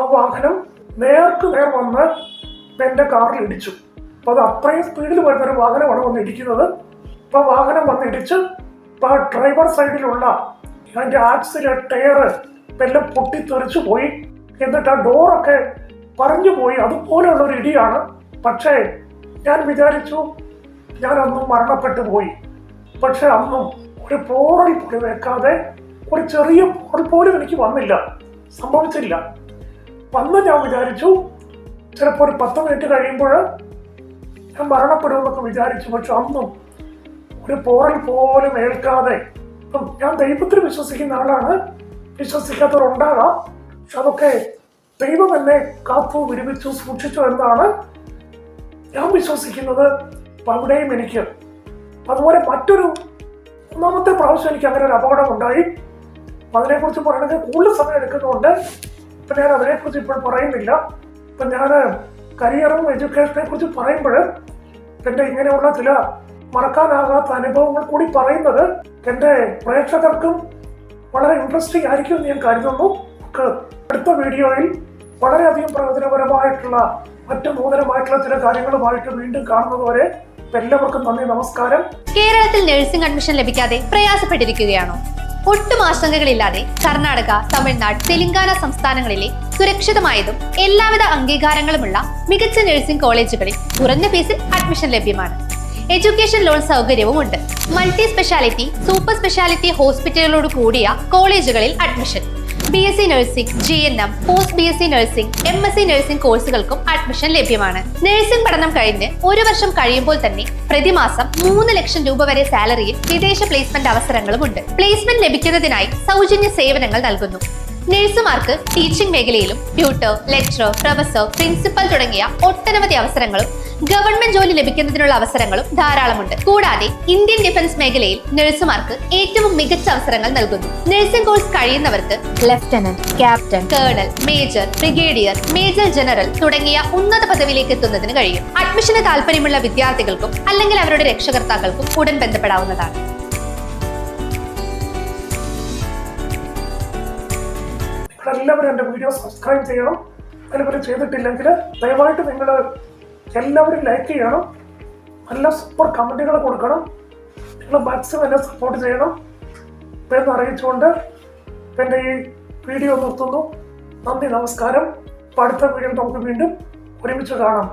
ആ വാഹനം നേർക്ക് നേർ വന്ന് എൻ്റെ കാറിൽ ഇടിച്ചു. അപ്പോൾ അത് അത്രയും സ്പീഡിൽ വരുന്നൊരു വാഹനമാണ് വന്ന് ഇടിക്കുന്നത്. അപ്പോൾ വാഹനം വന്ന് ഇടിച്ച് ആ ഡ്രൈവർ സൈഡിലുള്ള അതിൻ്റെ ആക്സിലെ ടയർ എല്ലാം പൊട്ടിത്തെറിച്ചു പോയി. എന്നിട്ട് ആ ഡോറൊക്കെ പറഞ്ഞു പോയി. അതുപോലെയുള്ള ഒരു ഇടിയാണ്. പക്ഷേ ഞാൻ വിചാരിച്ചു ഞാൻ അന്നും മരണപ്പെട്ടു പോയി. പക്ഷെ അന്നും ഒരു പോറൽ പോലും വെക്കാതെ ഒരു ചെറിയ പോറൽ പോലും എനിക്ക് വന്നില്ല, സംഭവിച്ചില്ല. വന്ന് ഞാൻ വിചാരിച്ചു ചിലപ്പോൾ ഒരു 10 മിനിറ്റ് കഴിയുമ്പോൾ ഞാൻ മരണപ്പെടുമെന്നൊക്കെ വിചാരിച്ചു. പക്ഷെ അന്നും ഒരു പോറൽ പോലും ഏൽക്കാതെ, ഞാൻ ദൈവത്തിൽ വിശ്വസിക്കുന്ന ആളാണ്, വിശ്വസിക്കാത്തവരുണ്ടാകാം, പക്ഷെ അതൊക്കെ ദൈവം എന്നെ കാത്തു വിടുവിച്ചു സൂക്ഷിച്ചു എന്നാണ് ഞാൻ വിശ്വസിക്കുന്നത്. അപ്പം അവിടെയും എനിക്ക് അതുപോലെ മറ്റൊരു 3ാമത്തെ പ്രാവശ്യം എനിക്ക് അങ്ങനെ ഒരു അപകടം ഉണ്ടായി. അതിനെക്കുറിച്ച് പറയണമെങ്കിൽ കൂടുതൽ സമയം എടുക്കുന്നതുകൊണ്ട് ഇപ്പം ഞാൻ അതിനെക്കുറിച്ച് ഇപ്പോൾ പറയുന്നില്ല. ഇപ്പം ഞാൻ കരിയറും എഡ്യൂക്കേഷനെ കുറിച്ച് പറയുമ്പോൾ എൻ്റെ ഇങ്ങനെയുള്ള ചില മറക്കാനാകാത്ത അനുഭവങ്ങൾ കൂടി പറയുന്നത് എൻ്റെ പ്രേക്ഷകർക്കും വളരെ ഇൻട്രസ്റ്റിംഗ് ആയിരിക്കും എന്ന് ഞാൻ കരുതുന്നു. നമുക്ക് അടുത്ത വീഡിയോയിൽ വളരെയധികം പ്രയോജനപരമായിട്ടുള്ള മറ്റു നൂതനമായിട്ടുള്ള ചില കാര്യങ്ങളുമായിട്ട് വീണ്ടും കാണുന്നതുവരെ എല്ലാവർക്കും നന്ദി, നമസ്കാരം. കേരളത്തിൽ നഴ്സിംഗ് അഡ്മിഷൻ ലഭിക്കാതെ പ്രയാസപ്പെട്ടിരിക്കുകയാണോ? ഒട്ടും ആശങ്കകളില്ലാതെ കർണാടക, തമിഴ്നാട്, തെലങ്കാന സംസ്ഥാനങ്ങളിലെ സുരക്ഷിതമായതും എല്ലാവിധ അംഗീകാരങ്ങളുമുള്ള മികച്ച നഴ്സിംഗ് കോളേജുകളിൽ കുറഞ്ഞ ഫീസിൽ അഡ്മിഷൻ ലഭ്യമാണ്. എഡ്യൂക്കേഷൻ ലോൺ സൗകര്യവും ഉണ്ട്. മൾട്ടി സ്പെഷ്യാലിറ്റി, സൂപ്പർ സ്പെഷ്യാലിറ്റി ഹോസ്പിറ്റലുകളോട് കൂടിയ കോളേജുകളിൽ admission. BSc nursing, GNM, post BSc nursing, MSc nursing കോഴ്സുകൾക്കും അഡ്മിഷൻ ലഭ്യമാണ്. നഴ്സിംഗ് പഠനം കഴിഞ്ഞ് 1 വർഷം കഴിയുമ്പോൾ തന്നെ പ്രതിമാസം 3 ലക്ഷം രൂപ വരെ സാലറിയിൽ വിദേശ പ്ലേസ്മെന്റ് അവസരങ്ങളും ഉണ്ട്. പ്ലേസ്മെന്റ് ലഭിക്കുന്നതിനായി സൗജന്യ സേവനങ്ങൾ നൽകുന്നു. നഴ്സുമാർക്ക് ടീച്ചിംഗ് മേഖലയിലും ട്യൂട്ടർ, ലെക്ചറർ, പ്രൊഫസർ, പ്രിൻസിപ്പൽ തുടങ്ങിയ ഒട്ടനവധി അവസരങ്ങളും ഗവൺമെന്റ് ജോലി ലഭിക്കുന്നതിനുള്ള അവസരങ്ങളും ധാരാളമുണ്ട്. കൂടാതെ ഇന്ത്യൻ ഡിഫൻസ് മേഖലയിൽ നഴ്സുമാർക്ക് ഏറ്റവും മികച്ച അവസരങ്ങൾ നൽകുന്നു. നഴ്സിംഗ് കോഴ്സ് കഴിയുന്നവർക്ക് lieutenant, captain, colonel, major, brigadier, major general തുടങ്ങിയ ഉന്നത പദവിയിലേക്ക് എത്തുന്നതിന് കഴിയും. അഡ്മിഷന് താല്പര്യമുള്ള വിദ്യാർത്ഥികൾക്കും അല്ലെങ്കിൽ അവരുടെ രക്ഷകർത്താക്കൾക്കും ഉടൻ ബന്ധപ്പെടാവുന്നതാണ്. എല്ലാവരും എൻ്റെ വീഡിയോ സബ്സ്ക്രൈബ് ചെയ്യണം. അതുപോലെ ചെയ്തിട്ടില്ലെങ്കിൽ ദയവായിട്ട് നിങ്ങൾ എല്ലാവരും ലൈക്ക് ചെയ്യണം, നല്ല സൂപ്പർ കമൻറ്റുകൾ കൊടുക്കണം. നിങ്ങൾ മാക്സിമം എന്നെ സപ്പോർട്ട് ചെയ്യണം എന്ന് അറിയിച്ചുകൊണ്ട് എൻ്റെ ഈ വീഡിയോ നിർത്തുന്നു. നന്ദി, നമസ്കാരം. അടുത്ത വീഡിയോ നമുക്ക് വീണ്ടും ഒരുമിച്ച് കാണാം.